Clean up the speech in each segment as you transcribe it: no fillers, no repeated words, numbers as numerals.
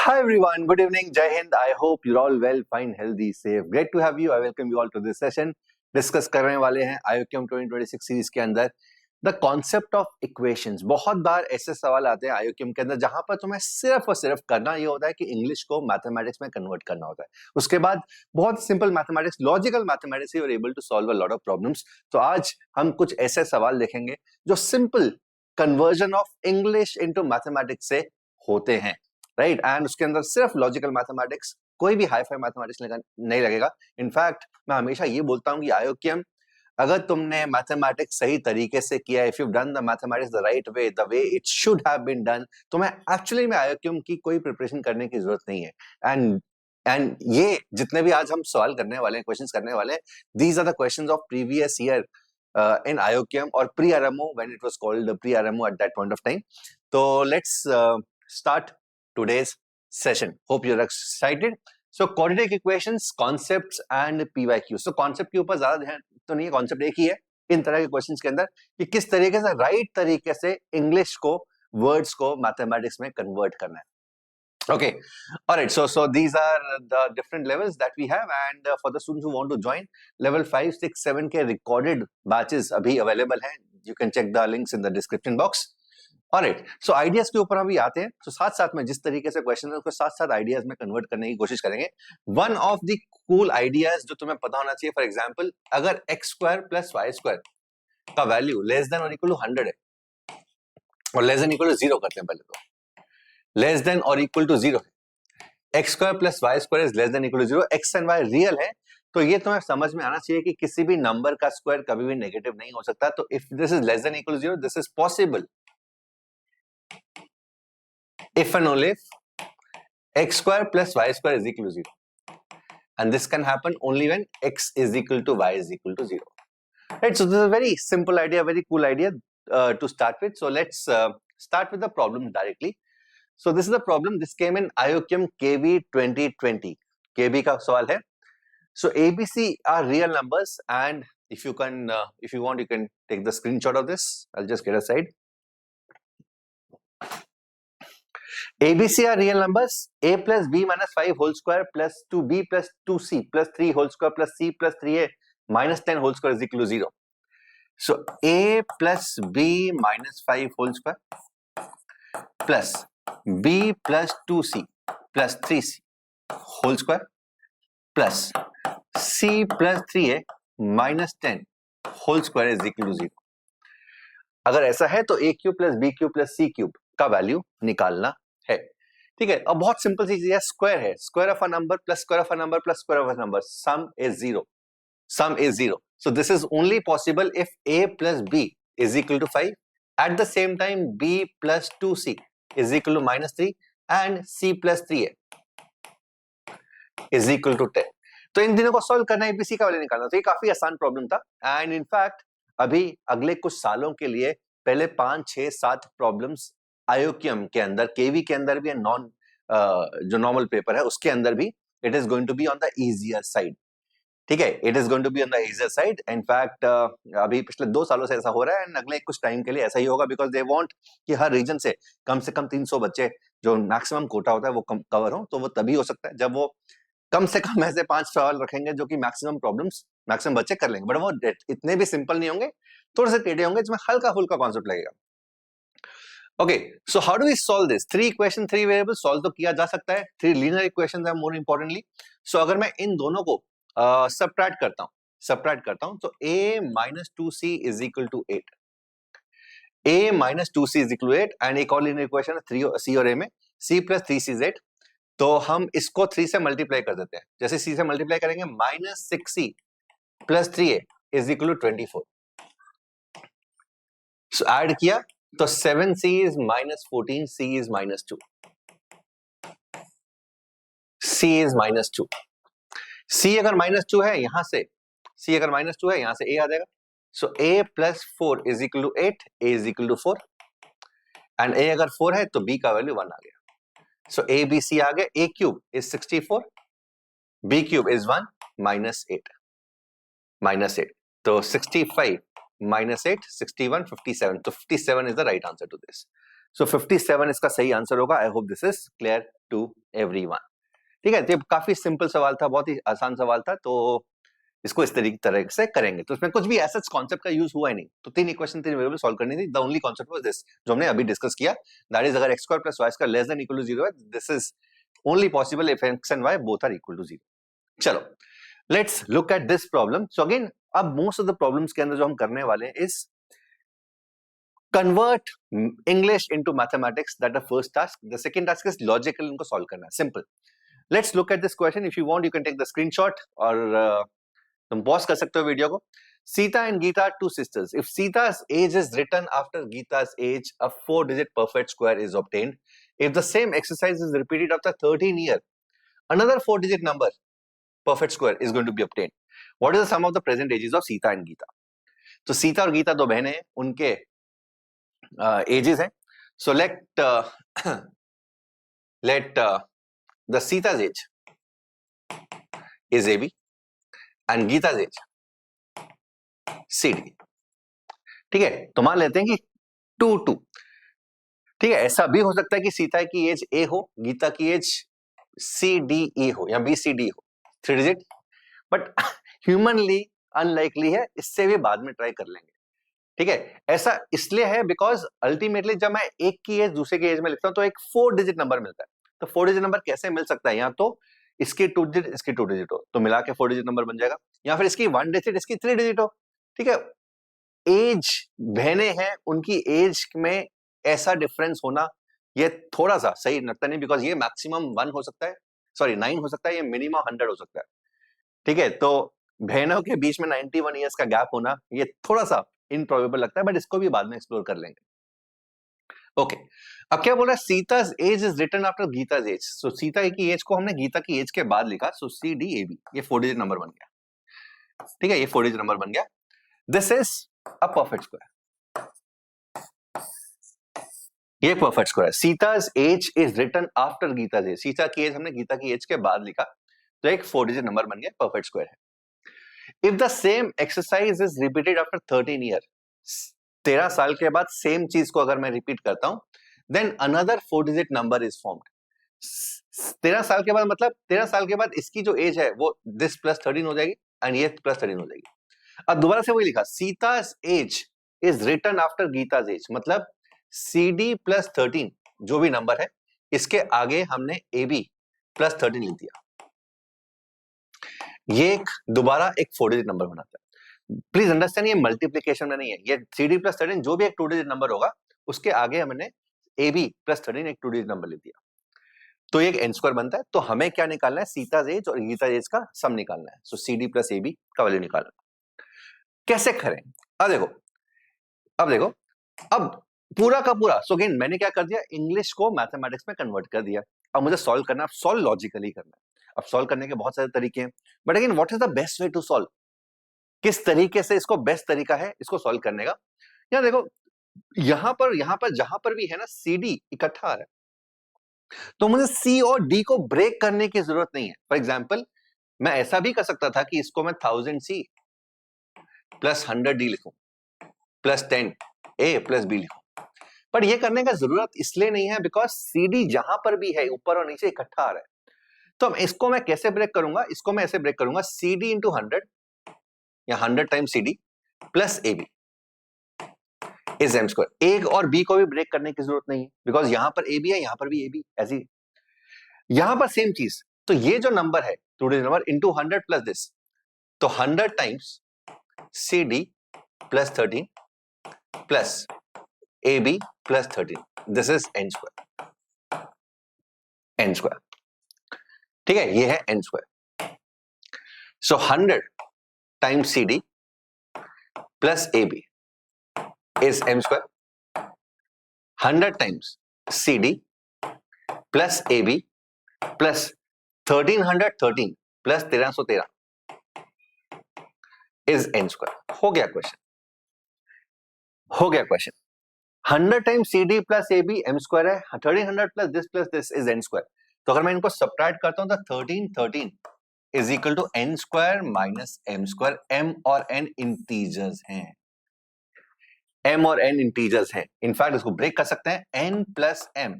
Hi everyone, good evening, Jai Hind. I hope you're all well, fine, healthy, safe. Great to have you. I welcome you all to this session. Discuss करने वाले हैं IOQM 2026 series के अंदर the concept of equations. बहुत बार ऐसे सवाल आते हैं IOQM के अंदर जहां पर तुम्हें सिर्फ और सिर्फ करना ये होता है कि इंग्लिश को मैथमेटिक्स में कन्वर्ट करना होता है। उसके बाद बहुत simple mathematics, logical mathematics you are able to solve a lot of problems. तो आज हम कुछ ऐसे सवाल देखेंगे जो simple conversion of English into mathematics से होते हैं, राइट एंड उसके अंदर सिर्फ लॉजिकल मैथमेटिक्स, कोई भी हाई फाई मैथमेटिक्स नहीं लगेगा। इनफैक्ट मैं हमेशा ये बोलता हूँ कि IOQM, अगर तुमने मैथमेटिक्स सही तरीके से किया, if you done the mathematics the right way, the way it should have been done, तुम्हें एक्चुअली में IOQM की कोई प्रिपरेशन करने की जरूरत नहीं है। एंड ये जितने भी आज हम सवाल करने वाले हैं, क्वेश्चंस करने वाले हैं, these are the questions of previous year in IOQM or pre-RMO when it was called pre-RMO at that point of time. So let's start today's session. Hope you're excited. So quadratic equations, concepts and PYQ. So concept के ऊपर ज्यादा ध्यान तो नहीं है, concept एक ही है इन तरह के क्वेश्चंस के अंदर कि किस तरीके से राइट तरीके से इंग्लिश को, वर्ड्स को मैथमेटिक्स में कन्वर्ट करना है। Okay, all right. So these are the different levels that we have, and for the students who want to join, level 5, 6, 7 के recorded batches अभी available हैं. You can check the links in the description box. All right. So ideas के ऊपर अभी आते हैं. So साथ में जिस तरीके से क्वेश्चन है उसको साथ ideas में कन्वर्ट करने की कोशिश करेंगे. One of the cool ideas जो तुम्हें पता होना चाहिए, for example, अगर x square plus y square का value less than or equal to 100 है और less than equal to 0 करते हैं पहले तो. लेस देन और इक्वल टू 0 है, x square plus y square is less than equal to 0, x and y real है, तो ये तुम्हें समझ में आना चाहिए कि किसी भी नंबर का स्क्वायर कभी भी नेगेटिव नहीं हो सकता। तो if this is less than equal to 0, this is possible if and only if x square plus y square is equal to 0, and this can happen only when x is equal to y is equal to 0, right? So this is a very simple idea, very cool idea to start with. So let's start with the problem directly. So this is the problem. This came in IOQM KB 2020. KB का सवाल है. So ABC are real numbers, and if you want, you can take the screenshot of this. I'll just get a side. ABC are real numbers. A plus B minus 5 whole square plus 2B plus 2C plus 3 whole square plus C plus 3A minus 10 whole square is equal to 0. So A plus B minus 5 whole square plus B plus 2C plus 3C whole square plus C plus 3A minus 10 whole square is equal to 0. अगर ऐसा है तो A cube plus B cube plus C cube का value निकालना है, ठीक है? अब बहुत सिंपल सी चीज है, स्क्वायर है, square of a number plus square of a number plus square of a number, some is 0, some is 0. So this is only possible if A plus B is equal to 5, at the same time B plus 2C is equal to minus 3 and C plus 3A is equal to 10. तो इन दिनों को solve करना है, ABC का value निकालना, तो ये काफी आसान प्रॉब्लम था. एंड इनफैक्ट अभी अगले कुछ सालों के लिए पहले 5, 6, 7 प्रॉब्लम्स IOQM के अंदर, KV के अंदर भी, नॉन जो नॉर्मल पेपर है उसके अंदर भी, it is going to be on the easier side, ठीक है? It is going to be on the easier side. In fact अभी पिछले 2 सालों से ऐसा हो रहा है, एंड अगले कुछ टाइम के लिए ऐसा ही होगा, बिकॉज दे वांट कि हर रीजन से कम 300 बच्चे, जो मैक्सिमम कोटा होता है, वो कवर हो. तो वो तभी हो सकता है जब वो कम से कम ऐसे 5 सवाल रखेंगे जो कि मैक्सिमम प्रॉब्लम्स मैक्सिमम बच्चे कर लेंगे, बट वो इतने भी सिंपल नहीं होंगे, थोड़े से टेढ़े होंगे जिसमें हल्का फुल्का कॉन्सेप्ट लगेगा. Okay, so how do we solve this? 3 equation 3 variable solve तो किया जा सकता है. 3 लीनियर इक्वेशंस है मोर इंपॉर्टेंटली. सो अगर मैं इन दोनों को सब्ट्रैक्ट करता हूं तो A minus 2C is equal to 8. A minus 2C is equal to 8, and एक और लीनियर इक्वेशन है 3C और A में, C plus 3C is 8. तो हम इसको 3 से मल्टीप्लाई कर देते हैं. जैसे C से मल्टीप्लाई करेंगे, minus 6C plus 3A is equal to 24. So add किया तो 7C is minus 14, C is minus 2. C is minus 2. C अगर माइनस 2 है यहां से, C अगर माइनस 2 है यहां से A आ जाएगा. So A plus 4 is equal to 8, A is equal to 4, and A अगर 4 है तो B का वैल्यू 1 आ गया. सो A B C आ गया. A cube is 64, B cube is 1 minus 8, तो 65 माइनस 8, 61, 57. तो 57 is the right answer to this. So 57 इसका सही आंसर होगा. I hope this is clear to everyone. ठीक है, तो काफी सिंपल सवाल था, बहुत ही आसान सवाल था, तो इसको इस तरह से करेंगे। तो इसमें कुछ भी ऐसा कॉन्सेप्ट का यूज हुआ ही नहीं, तो 3 इक्वेशन 3 वेरिएबल सॉल्व करनी थी। The only concept was this जो हमने अभी डिस्कस किया, दैट इज अगर x² + y² less than equal to 0 है, this is only possible if x and y both are equal to 0। चलो let's look at this problem. So again, अब most of the problems के अंदर जो हम करने वाले हैं is convert English into mathematics, that the first task. The second task is logical, इनको सॉल्व करना है, simple. Let's look at this question. If you want you can take the screenshot और तुम पॉज कर सकते हो वीडियो को। Sita and Geeta are two sisters. If Sita's age is written after Geeta's age, a 4-digit perfect square is obtained. If the same exercise is repeated after 13 years, another 4-digit number perfect square is going to be obtained. What is the sum of the present ages of Sita and Geeta? तो सीता और गीता दो बहनें हैं, उनके edges हैं। सो let the Sita's age is AB and Geeta's age CD। ठीक है, तो मान लेते हैं कि 2 ठीक है। ऐसा भी हो सकता है कि सीता की एज A हो, गीता की एज CDE हो या BCD हो, 3 डिजिट, बट ह्यूमनली अनलाइकली है, इससे भी बाद में ट्राई कर लेंगे। ठीक है, ऐसा इसलिए है बिकॉज अल्टीमेटली जब मैं एक की एज दूसरे की एज में लिखता हूं तो एक 4 डिजिट नंबर मिलता है। तो 4 डिजिट नंबर कैसे मिल सकता है? या तो इसकी 2 डिजिट इसकी 2 डिजिट हो तो मिला के 4 डिजिट नंबर बन जाएगा, या फिर इसकी 1 डिजिट इसकी 3 डिजिट हो। ठीक है, एज बहनें हैं, उनकी एज में ऐसा डिफरेंस होना ये थोड़ा सा सही लगता नहीं, बिकॉज ये मैक्सिमम 1 हो सकता है, सॉरी 9 हो सकता है, ये मिनिमम 100 हो सकता है। ठीक है, तो बहनों के बीच में 91 ईयर्स का गैप होना ये थोड़ा सा इनप्रोबेबल लगता है, बट इसको भी बाद में एक्सप्लोर कर लेंगे। ओके, अब क्या बोल रहा है? Sita's age is written after Gita's age. So Sita की एज को हमने गीता की एज के बाद लिखा, सो CDAB, ये 4 डिजिट नंबर बन गया। ठीक है, ये 4 डिजिट नंबर बन गया। This is a perfect square, ये perfect square. Sita's age is written after Gita's age, Sita की एज हमने गीता की एज के बाद लिखा, तो एक 4 डिजिट नंबर बन गया, परफेक्ट स्क्वायर है। If the same exercise is repeated after 13 years, 13 साल के बाद सेम चीज को अगर मैं रिपीट करता हूं, then another 4-digit number is formed. 13 साल के बाद मतलब 13 साल के बाद इसकी जो एज है वो this plus 13 हो जाएगी एंड ये plus 13 हो जाएगी। अब दोबारा से वही लिखा, सीता's age is written after गीता's age, मतलब CD plus 13 जो भी नंबर है इसके आगे हमने AB plus 13 लिख दिया। ये एक दोबारा एक 4 डिजिट नंबर बनाता है। प्लीज अंडरस्टैंड, ये मल्टीप्लीकेशन में नहीं है, ये CD plus 13 जो भी एक 2 डिजिट नंबर होगा उसके आगे हमने AB plus 13 एक 2 डिजिट नंबर लिख दिया, तो ये एक n स्क्वायर बनता है। तो हमें क्या निकालना है? सीता's एज और गीता's एज का सम निकालना है। सो CD plus AB का वैल्यू निकालना। कैसे करें? अब देखो अब पूरा का पूरा, सो अगेन मैंने क्या कर दिया, इंग्लिश को मैथमेटिक्स में कन्वर्ट कर दिया। अब मुझे सॉल्व करना है, सॉल्व लॉजिकली करना है। अब सॉल्व करने के बहुत सारे तरीके हैं, but again what is the best way to solve? किस तरीके से इसको बेस्ट तरीका है इसको सॉल्व करने का? यार देखो, यहां पर जहां पर भी है ना CD इकट्ठा आ रहा है, तो मुझे C और D को ब्रेक करने की जरूरत नहीं है। फॉर एग्जाम्पल मैं ऐसा भी कर सकता था कि इसको मैं 1000C प्लस 100D लिखूं प्लस 10A प्लस B लिखूं, पर ये करने का जरूरत इसलिए नहीं है बिकॉज CD जहां पर भी है ऊपर और नीचे इकट्ठा आ रहा है। तो इसको मैं कैसे ब्रेक करूंगा? इसको मैं ऐसे ब्रेक करूंगा, CD इंटू 100 या 100 times CD plus AB is m square. A और B को भी ब्रेक करने की जरूरत नहीं है बिकॉज यहां पर AB है, यहां पर भी AB, ऐसी यहां पर सेम चीज। तो ये जो नंबर है 2 digit number into 100 plus this, तो 100 times CD plus 13 plus AB plus 13, this is n square, n square. ठीक है, ये है n square. So 100 times CD plus AB is m square, 100 times CD plus AB plus 1313 plus 1313 is n square। हो गया question, हो गया question. 100 times CD plus AB m square है, 1300 plus this is n square। तो अगर मैं इनको subtract करता हूं तो 1313 is equal to n square minus m square। m और n इंटीजर्स हैं, m और n इंटीजर्स हैं। इनफैक्ट इसको ब्रेक कर सकते हैं, n plus m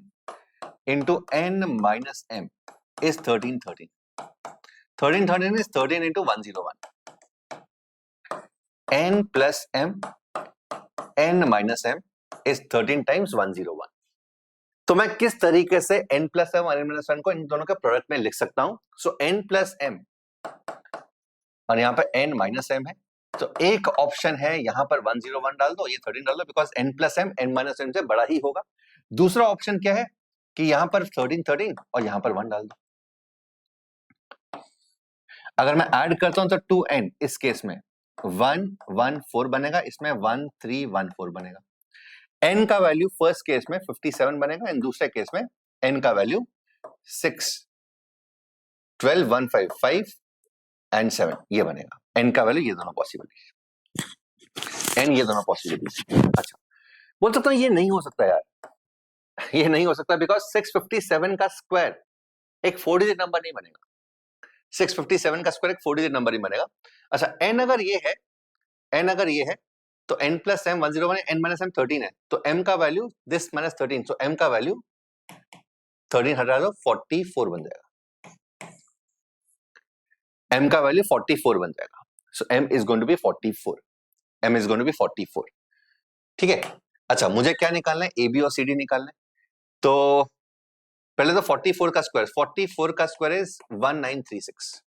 into n minus m is 13, 13. 13, 13 is 13 into 101. n plus m, n minus m is 13 times 101. तो मैं किस तरीके से n plus m और n minus 1 को इन दोनों के प्रोडक्ट में लिख सकता हूं? सो n plus m और यहां पर n minus m है, तो एक ऑप्शन है यहां पर 101 डाल दो, ये 13 डाल दो, because n plus m n minus m से बड़ा ही होगा. दूसरा ऑप्शन क्या है कि यहां पर 13 13 और यहां पर 1 डाल दो. अगर मैं ऐड करता हूं तो 2n इस केस में 1 1 4 बनेगा, इसमें 1 3 1 4 बनेगा. n का वैल्यू फर्स्ट केस में 57 बनेगा एंड दूसरे केस में n का वैल्यू 6 12 1 5 5 एंड 7 ये बनेगा. n का वैल्यू ये दोनों पॉसिबिलिटी, n ये दोनों पॉसिबिलिटी. अच्छा, बोल सकता हूं ये नहीं हो सकता यार, ये नहीं हो सकता बिकॉज 657 का स्क्वायर एक 4 डिजिट नंबर नहीं बनेगा. 657 का स्क्वायर एक 4 डिजिट नंबर ही बनेगा. अच्छा, n अगर ये है, n अगर ये है तो n प्लस m 101 है, n माइनस m 13 है, तो m का value this minus 13, so m का वैल्यू 13 हटा दो 44 बन जाएगा. m का वैल्यू 44 बन जाएगा. So m is going to be 44. m is going to be 44. ठीक है. अच्छा, मुझे क्या निकालना है? ए बी और सी डी निकालना है. तो पहले तो 44 का स्क्वायर, 44 का स्क्वायर इज 1936.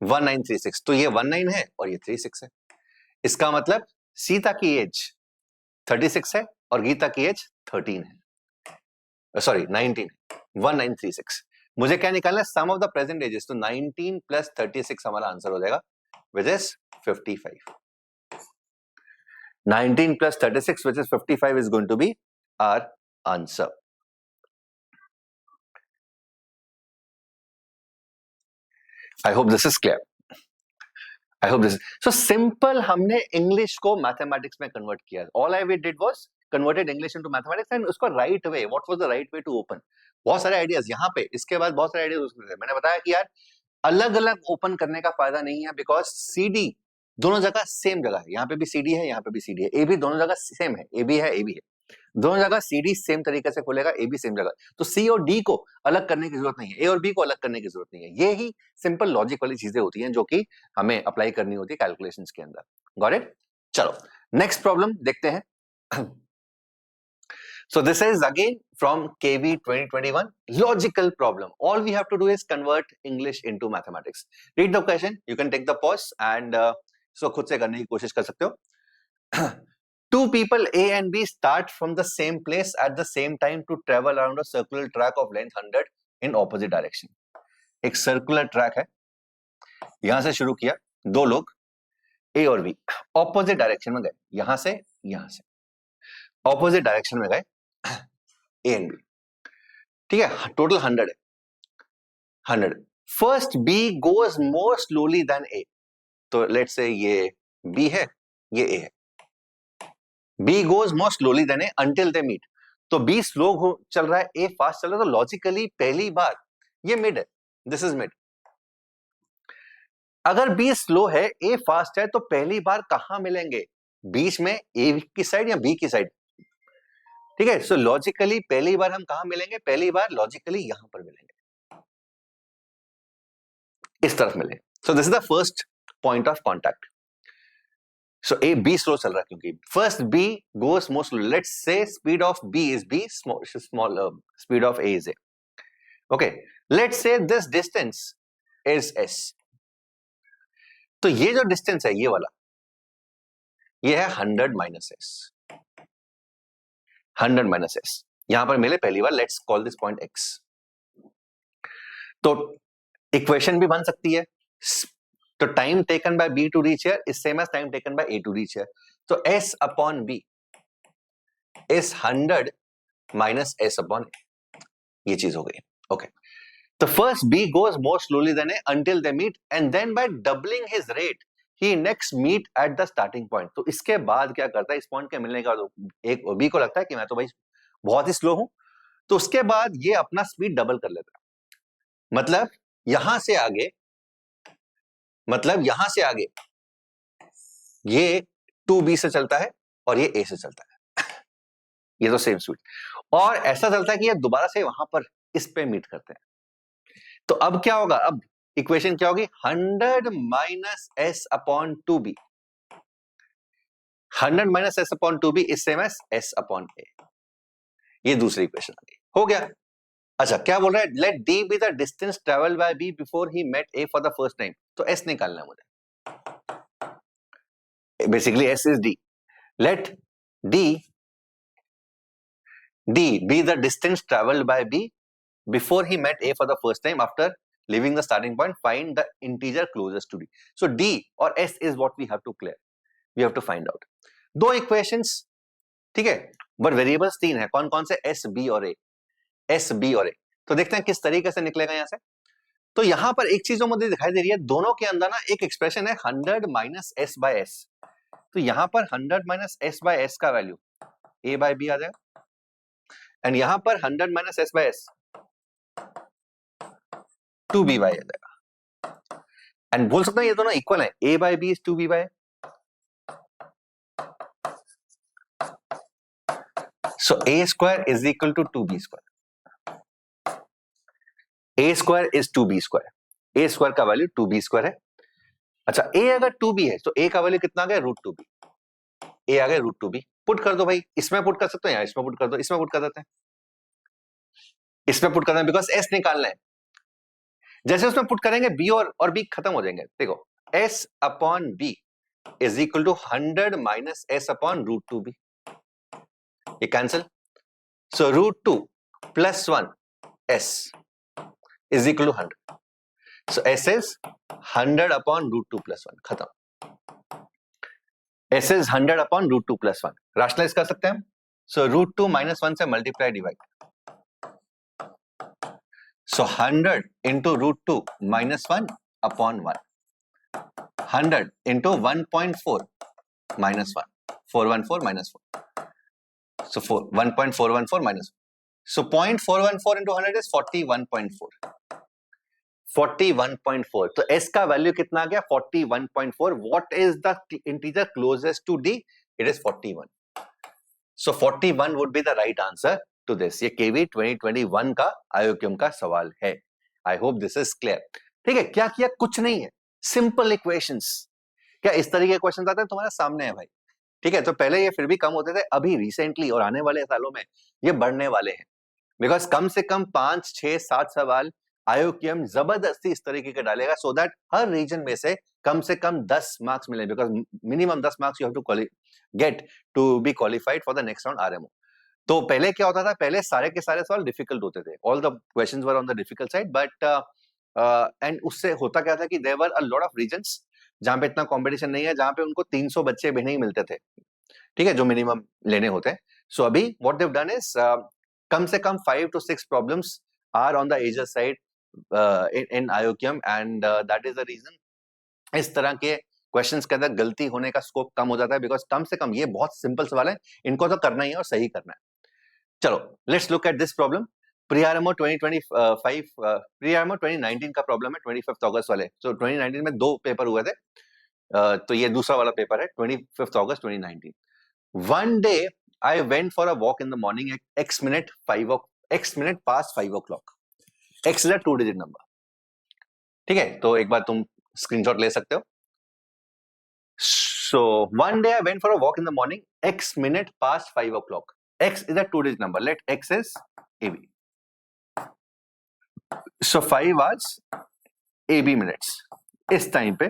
1936, तो ये 19 है और ये 36 है. इसका मतलब सीता की एज 36 है और गीता की एज 13 है, सॉरी 19 है. 1936. मुझे क्या निकालना है? सम ऑफ द प्रेजेंट एजेस. तो 19 प्लस 36 हमारा आंसर हो जाएगा, which is 55. 19 plus 36, which is 55, is going to be our answer. I hope this is clear. I hope this is so simple. हमने इंग्लिश को मैथमेटिक्स में कन्वर्ट किया. All I did was converted English into mathematics and उसको right way. What was the right way to open? बहुत सारे ideas यहाँ पे, इसके बाद बहुत सारे आइडियाज. मैंने बताया कि यार अलग अलग ओपन करने का फायदा नहीं है, बिकॉज CD दोनों जगह सेम जगह है. यहाँ पे भी CD है, यहाँ पे भी CD है. ए भी दोनों जगह सेम है, ए भी है, ए भी है. दोनों जगह CD सेम तरीके से खुलेगा, ए भी सेम जगह. तो C और D को अलग करने की जरूरत नहीं है, ए और बी को अलग करने की जरूरत नहीं है. ये ही सिंपल लॉजिक वाली चीजें होती हैं जो कि हमें अप्लाई करनी होती है कैलकुलेशंस के अंदर. Got it? चलो नेक्स्ट प्रॉब्लम देखते हैं. So this is again from KV 2021, logical problem. All we have to do is convert English into mathematics. Read the question. You can take the pause and so खुद से करने की कोशिश कर सकते हो. Two people A and B start from the same place at the same time to travel around a circular track of length 100 in opposite direction. एक circular track है, यहां से शुरू किया, दो लोग A और B opposite direction में गए, यहां से opposite direction में गए A and B. ठीक है, टोटल 100 है. 100. First B goes more slowly than A. तो लेट्स से ये B है, ये A है. B goes more slowly than A until they meet. तो B स्लो चल रहा है, A फास्ट चल रहा है, तो लॉजिकली पहली बार ये मिड है, दिस इज मिड. अगर B स्लो है, A फास्ट है, तो पहली बार कहां मिलेंगे? बीच में A की साइड या B की साइड? ठीक है, सो लॉजिकली पहली बार हम कहां मिलेंगे? पहली बार लॉजिकली यहां पर मिलेंगे, इस तरफ मिलेंगे. So this is the first point of contact. So A B slow चल रहा है क्योंकि first B goes more slow. Let's say speed of B is B, small speed of A is A. Okay, let's say this distance is S. तो ये जो distance है ये वाला, ये है 100 माइनस एस. 100 माइनस एस यहां पर मिले पहली बार. Let's call this point x. तो इक्वेशन भी बन सकती है. तो time taken by b to reach here is same as time taken by a to reach here. तो s upon b is 100 minus s upon a. ये चीज हो गई. ओके, तो first b goes more slowly than a until they meet and then by doubling his rate he next meet at the starting point. तो इसके बाद क्या करता है? इस पॉइंट के मिलने का एक बी को लगता है कि मैं तो भाई बहुत ही स्लो हूं, तो उसके बाद ये अपना स्पीड डबल कर लेता है. मतलब यहां से आगे ये 2B से चलता है और ये A से चलता है. ये तो सेम स्पीड. और ऐसा चलता है कि ये दोबारा से वहां पर इस पे मीट करते हैं। तो अब क्या होगा, अब इक्वेशन क्या होगी, 100 minus s upon 2b, 100 minus s upon 2b is same as s upon a. ये दूसरी इक्वेशन आ गई, हो गया। अच्छा क्या बोल रहा है, let D be the distance travel by B before he met A for the first time. तो एस निकालना है मुझे, basically S is D. Let D be the distance traveled by b before he met a for the first time after leaving the starting point. Find the integer closest to d. So d or s is what we have to clear, we have to find out. दो equations, ठीक है, but variables तीन है, कौन कौन से, S B और ए, S B और ए। तो देखते हैं किस तरीके से निकलेगा यहां से। तो यहां पर एक चीज जो मुझे दिखाई दे रही है, दोनों के अंदर ना एक एक्सप्रेशन है 100 माइनस एस बाय एस। तो यहां पर 100 माइनस एस बाय एस का वैल्यू ए बाय बी आ जाएगा, एंड यहां पर 100 minus s by s 2b by आ जाएगा। एंड बोल सकते हैं ये दोनों इक्वल है, a by b is 2b by. So a square is equal to 2b square, a square is 2b square, a square का वैल्यू 2b स्क्वायर है। अच्छा a अगर 2b है तो a का वैल्यू कितना आ गया, रूट 2b, a आ गया रूट 2b। पुट कर दो भाई, इसमें पुट कर सकते हो या इसमें पुट कर दो, इसमें पुट कर देते हैं, इसमें पुट करना है बिकॉज s निकालना है। जैसे उसमें पुट करेंगे b और b खत्म हो जाएंगे। देखो s upon b is equal to 100 minus s upon root 2b, ये cancel. So root 2 plus 1 s is equal to 100। So s is 100 upon root 2 plus 1, खत्म। s is 100 upon root 2 plus 1, rationalise कर सकते हैं। So root 2 minus 1 से multiply divide, so 100 into root 2 minus 1 upon 1, 100 into 1.4 minus 1, 414 minus 4, so 1.414 minus 1, so 0.414 into 100 is 41.4, 41.4। तो s का value कितना आ गया, 41.4। what is the integer closest to d, it is 41, so 41 would be the right answer to this। ये केवी 2021 का आयोक्यम का सवाल है। आई hope this is clear. ठीक है, क्या किया, कुछ नहीं है, सिंपल इक्वेशंस। क्या इस तरीके के क्वेश्चन आते हैं तुम्हारे सामने है भाई, ठीक है। तो पहले ये फिर भी कम होते थे, अभी रिसेंटली और आने वाले सालों में ये बढ़ने वाले हैं, बिकॉज कम से कम 5, 6, 7 सवाल आयोक्यम जबरदस्ती इस तरीके के डालेगा, सो दैट हर रीजन में से कम 10 मार्क्स मिले, because minimum 10 marks you have to get to be qualified for the next round RMO. तो पहले क्या होता था, पहले सारे के सारे सवाल डिफिकल्ट होते थे, all the questions were on the difficult side, but and उससे होता क्या था कि there were a lot of regions जहां पे इतना कंपटीशन नहीं है, जहां पे उनको 300 बच्चे भी नहीं मिलते थे, ठीक है, जो मिनिमम लेने होते हैं। सो अभी what they have done is कम से कम 5 to 6 problems are on the easier side in IOQM, and that is the reason इस तरह के क्वेश्चंस के अंदर गलती होने का स्कोप कम हो जाता है, बिकॉज कम से कम ये बहुत सिंपल सवाल है, इनको तो करना ही है और सही करना है। चलो let's look at this problem. Pre-RMO 2025 pre-RMO 2019 का प्रॉब्लम है, 25 अगस्त वाले। सो 2019 में 2 पेपर हुए थे, तो ये दूसरा वाला पेपर है, 25 अगस्त 2019। One day I went for a walk in the morning at x minute past 5 o'clock। x is a 2 digit number, ठीक है, तो एक बार तुम स्क्रीनशॉट ले सकते हो। So one day I went for a walk in the morning x minute past 5 o'clock। x is a 2 digit number, let x is AB, so 5 hours AB minutes। इस time पे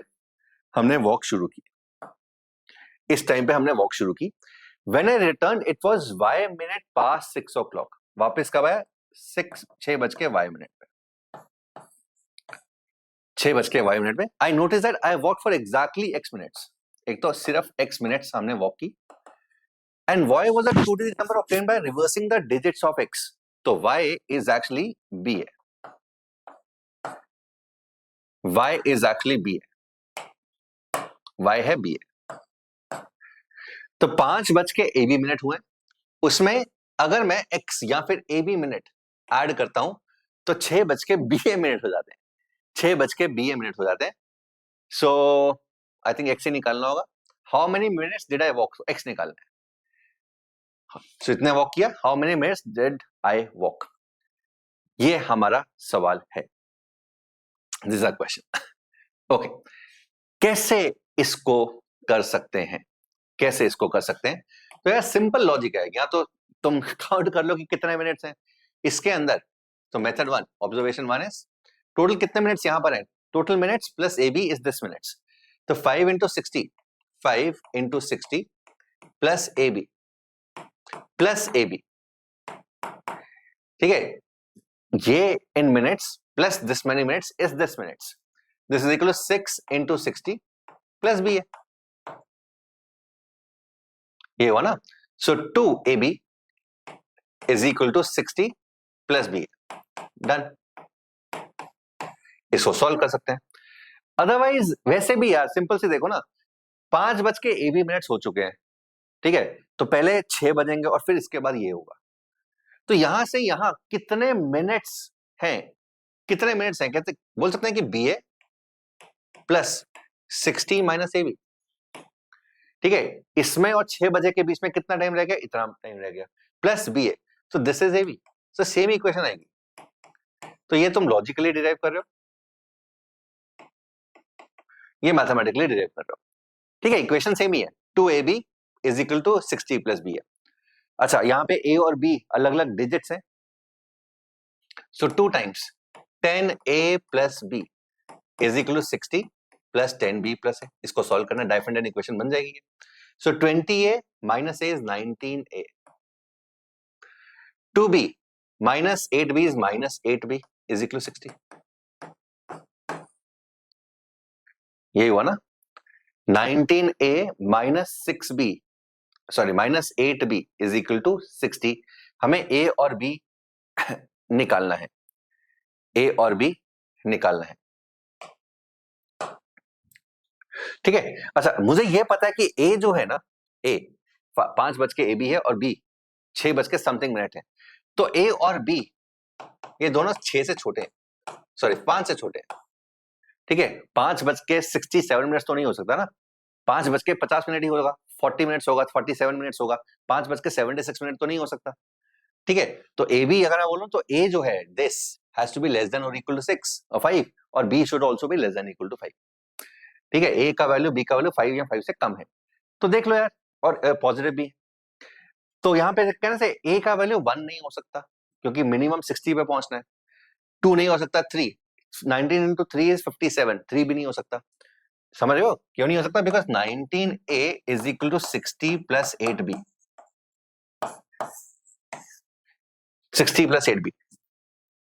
हमने वॉक शुरू की, इस time पे हमने walk शुरू की। When I returned it was y minute past 6 o'clock। वापस कब आया, 6 बज के y मिनट पे, 6 बज के y मिनट पे। I noticed that I walked for exactly x minutes। एक तो सिर्फ x मिनट्स हमने वॉक की, and y was a 2 digit number obtained by reversing the digits of x। तो y is actually b है, y is actually b है, y है b है। तो 5 बज के ab मिनट हुए, उसमें अगर मैं x या फिर ab मिनट ऐड करता हूं तो 6 बज के ba मिनट हो जाते हैं, 6 बज के ba मिनट हो जाते हैं। सो आई थिंक x ही निकालना होगा। How many minutes did I walk, x निकालना है। So, इतने वॉक किया, how many minutes did I walk, ये हमारा सवाल है, this is a question. Okay, कैसे इसको कर सकते हैं, कैसे इसको कर सकते हैं? तो यार सिंपल लॉजिक है, या तो तुम काउंट कर लो कि कितने मिनट्स हैं इसके अंदर। तो मेथड 1, ऑब्जर्वेशन 1 is टोटल कितने मिनट्स यहां पर है, total minutes plus A B is this minutes. तो 5 into 60, 5 into 60 plus A B, plus A B, ठीक है, ये in minutes plus this many minutes is this minutes, this is equal to 6 into 60 plus B है, ये हुआ ना। So 2 A B is equal to 60 plus B, done. इसको solve कर सकते हैं। अदरवाइज वैसे भी यार सिंपल से देखो ना, 5:00 हो चुके हैं, ठीक है, तो पहले 6 बजेंगे और फिर इसके बाद ये होगा। तो यहां से यहां कितने मिनट्स हैं, कितने मिनट्स हैं, कहते बोल सकते हैं कि B A plus 60 minus A B, ठीक है, इसमें और 6 बजे के बीच में कितना टाइम रह गया, इतना टाइम रह गया, प्लस बी ए, तो दिस इज ए बी, तो सेम इक्वेशन आएगी। तो ये तुम लॉजिकली डिराइव कर रहे हो, ये मैथमेटिकली डिराइव कर रहे हो, ठीक है, इक्वेशन सेम ही है, 2ab is equal to 60 plus B है। अच्छा, यहां पे a और b अलग अलग डिजिट्स हैं, so 2 times 10a plus b is equal to 60 plus 10b plus है, इसको सॉल्व करना, डिफरेंट इक्वेशन बन जाएगी। So 20a minus a is 19a, 2b minus 8b is minus 8b is equal to 60, यही हुआ ना। 19a माइनस 6b, sorry minus 8b is equal to 60, हमें a और b निकालना है, a और b निकालना है, ठीक है। अच्छा, मुझे यह पता है कि a जो है ना, a 5:00 है और b 6 समथिंग मिनट है, तो a और b ये दोनों 6 से छोटे हैं, सॉरी 5 से छोटे हैं, ठीक है। 5:67 तो नहीं हो सकता ना, 5:50 ही होगा, 40 मिनट्स होगा, 47 मिनट्स होगा, 5:76 तो नहीं हो सकता, ठीक है। तो ए बी अगर मैं बोलूं तो ए जो है this has to be less than और इक्वल टू 6 और 5, और B should also be less than equal to 5, ठीक है। ए का वैल्यू बी का वैल्यू 5 या 5 से कम है, तो देख लो यार, और पॉजिटिव भी, तो यहां पे कहने से ए का वैल्यू 1 नहीं हो सकता क्योंकि मिनिमम 60 पे पहुंचना है, 2 नहीं हो सकता, 3, 19 इंटू 3 इज 57, 3 भी नहीं हो सकता, समझ रहे हो क्यों नहीं हो सकता, because 19a is equal to 60 plus 8b, 60 plus 8b,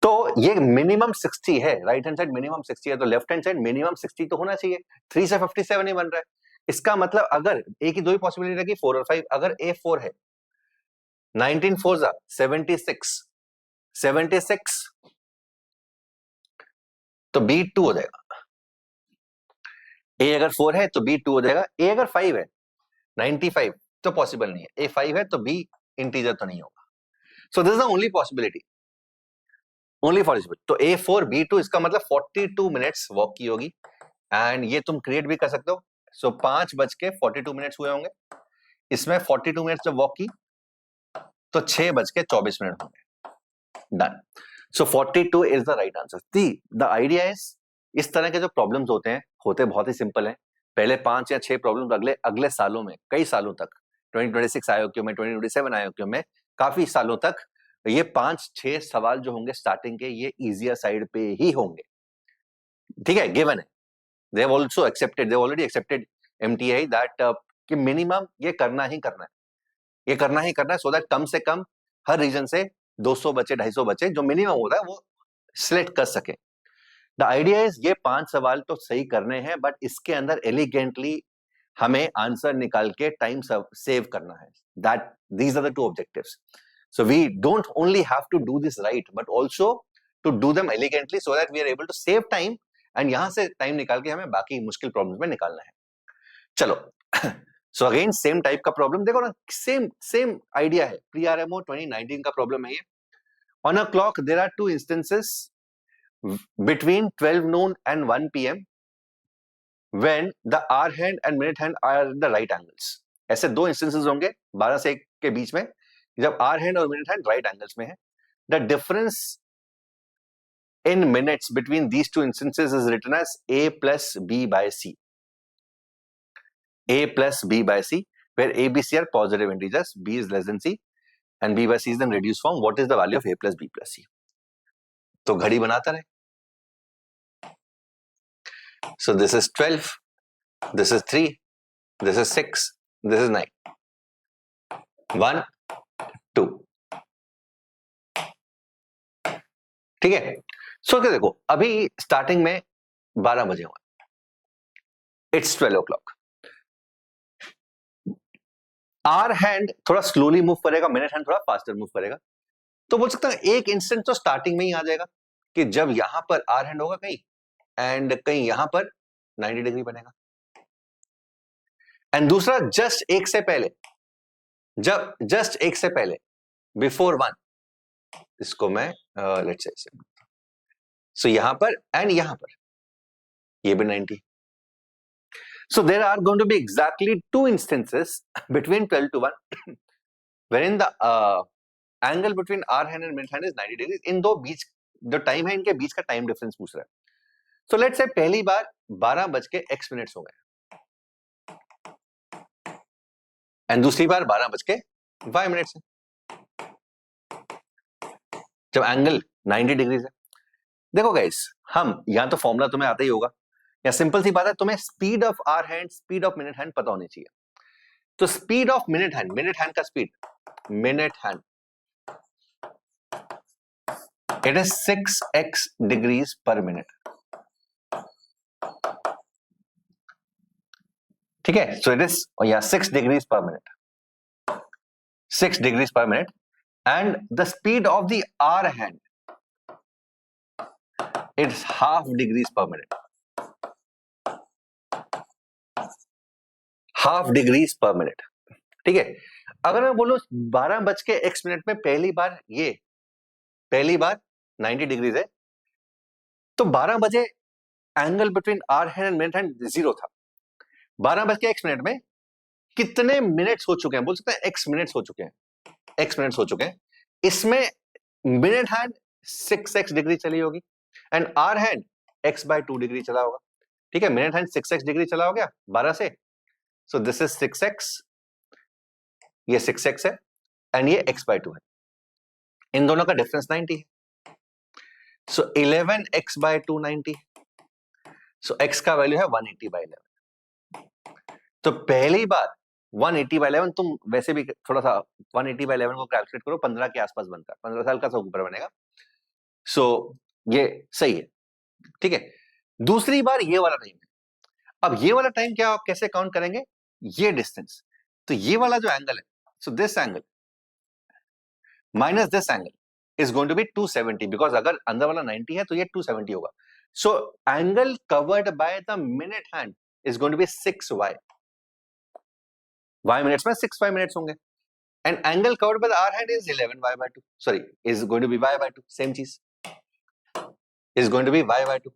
तो ये मिनिमम 60 है, राइट हैंड साइड मिनिमम 60 है, तो लेफ्ट हैंड साइड मिनिमम 60 तो होना चाहिए, 3 से 57 ही बन रहा है। इसका मतलब अगर ए की दो ही पॉसिबिलिटी रहेगी, 4 और 5, अगर ए 4 है, 19 4 जा 76, 76 तो बी 2 हो जाएगा, ए अगर 4 है तो बी 2 हो जाएगा, ए अगर 5 है 95 तो पॉसिबल नहीं है, ए 5 है तो बी इंटीजर तो नहीं होगा, सो this is the only possibility, only possible. तो A4 B2 इसका मतलब 42 मिनट्स वॉक की होगी, एंड ये तुम क्रिएट भी कर सकते हो। सो 5:42 हुए होंगे, इसमें 42 मिनट्स जब वॉक की तो 6:24 होंगे, done. So 42 is the right answer. The idea is, इस तरह के जो प्रॉब्लम्स होते हैं, होते बहुत ही सिंपल हैं, पहले 5 या 6 प्रॉब्लम्स अगले अगले सालों में, कई सालों तक, 2026 आयोक्यों में, 2027 आयोक्यों में, काफी सालों तक ये 5-6 सवाल जो होंगे स्टार्टिंग के, ये इजियर साइड पे ही होंगे, ठीक है, गिवन है। They have also accepted, they already accepted MTI that कि मिनिमम ये करना ही करना है, ये करना ही करना है, सो दैट कम से कम हर रीजन से 200 बचे, 250 बचे, जो मिनिमम होता है वो सिलेक्ट कर सके। द आइडिया इज ये 5 सवाल तो सही करने हैं, बट इसके अंदर एलिगेंटली हमें आंसर निकाल के टाइम सेव करना है, that these are the two objectives. So we don't only have to do this right, but also to do them elegantly so that we are able to save time, and यहां से time निकाल के हमें बाकी मुश्किल problems में निकालना है। चलो, सो अगेन सेम टाइप का प्रॉब्लम देखो ना, सेम आइडिया है, PRMO 2019 का प्रॉब्लम है ये। On a clock there are 2 instances between 12 noon and 1 PM when the hour hand and minute hand are at the right angles। ऐसे 2 instances होंगे 12 से 1 के बीच में, जब आर हैंड और मिनट हैंड राइट एंगल्स में है, the difference in minutes between these two instances is written as a plus b by c. A plus b by c, where a, b, c are positive integers, b is less than c, and b by c is in reduced form. What is the value of a plus b plus c? तो घड़ी बनाता रहे. So this is 12, this is 3, this is 6, this is 9. 1, 2. ठीक है. सो क्या देखो, अभी starting में 12 बजे हुए, इट्स 12 o'clock. आर हैंड थोड़ा स्लोली मूव करेगा, मिनट हैंड थोड़ा फास्टर मूव करेगा. तो बोल सकता है एक इंस्टेंट तो स्टार्टिंग में ही आ जाएगा कि जब यहां पर आर हैंड होगा कहीं एंड कहीं यहां पर 90 डिग्री बनेगा. एंड दूसरा जस्ट एक से पहले, जब जस्ट एक से पहले बिफोर 1, इसको मैं लेट्स से, सो यहां पर एंड यहां पर ये भी 90. So there are going to be exactly 2 instances between 12 to 1 wherein the angle between R hand and mid hand is 90 degrees. इन दो बीच जो टाइम है, इनके बीच का टाइम डिफरेंस पूछ रहा है. So let's say पहली बार 12 बज के x मिनट्स हो गए एंड दूसरी बार 12 बज के y मिनट्स है, जब एंगल 90 डिग्रीज है. देखो गाइस, हम यहां तो फॉर्मूला तुम्हें आता ही होगा, या सिंपल सी बात है, तुम्हें speed of hour hand, speed of minute hand पता होनी चाहिए. तो स्पीड ऑफ मिनट हैंड का speed, minute hand, it is 6x degrees per minute. ठीक है. सो इट इज या 6 degrees per minute, 6 degrees per minute. And the speed of the hour hand it's half degrees per minute, half degrees per minute. ठीक है. अगर मैं बोलूं 12 बज के x मिनट में पहली बार 90 डिग्रीज है, तो 12 बजे angle between hour hand and minute hand 0 था. 12 बज के x मिनट में कितने मिनट्स हो चुके हैं, बोल सकते हैं x मिनट्स हो चुके हैं. इसमें मिनट हैंड 6x डिग्री चली होगी and hour hand x by 2 degree चला होगा. ठीक है. मिनट हैंड 6x डिग्री चला हो गया 12 से. So this is 6x, ये 6x है एंड ये x by 2 है. इन दोनों का डिफरेंस 90 है. So 11x by 2 90. So x का वैल्यू है 180 by 11. तो पहली बार 180 by 11, तुम वैसे भी थोड़ा सा 180 by 11 को कैलकुलेट करो, 15 के आसपास बनता है, 15 साल का सब ऊपर बनेगा. सो ये सही है. ठीक है. दूसरी बार ये वाला टाइम है. अब ये वाला टाइम क्या, कैसे काउंट करेंगे, ये डिस्टेंस. तो ये वाला जो एंगल है, so this angle minus this angle is going to be 270, because अगर अंदर वाला 90 है तो ये 270 होगा. So angle covered by the minute hand is going to be 6y. y minutes में 6y मिनट्स होंगे and angle covered by the hour hand is 11y by 2. Sorry, is going to be y by 2. Same चीज is going to be y by 2.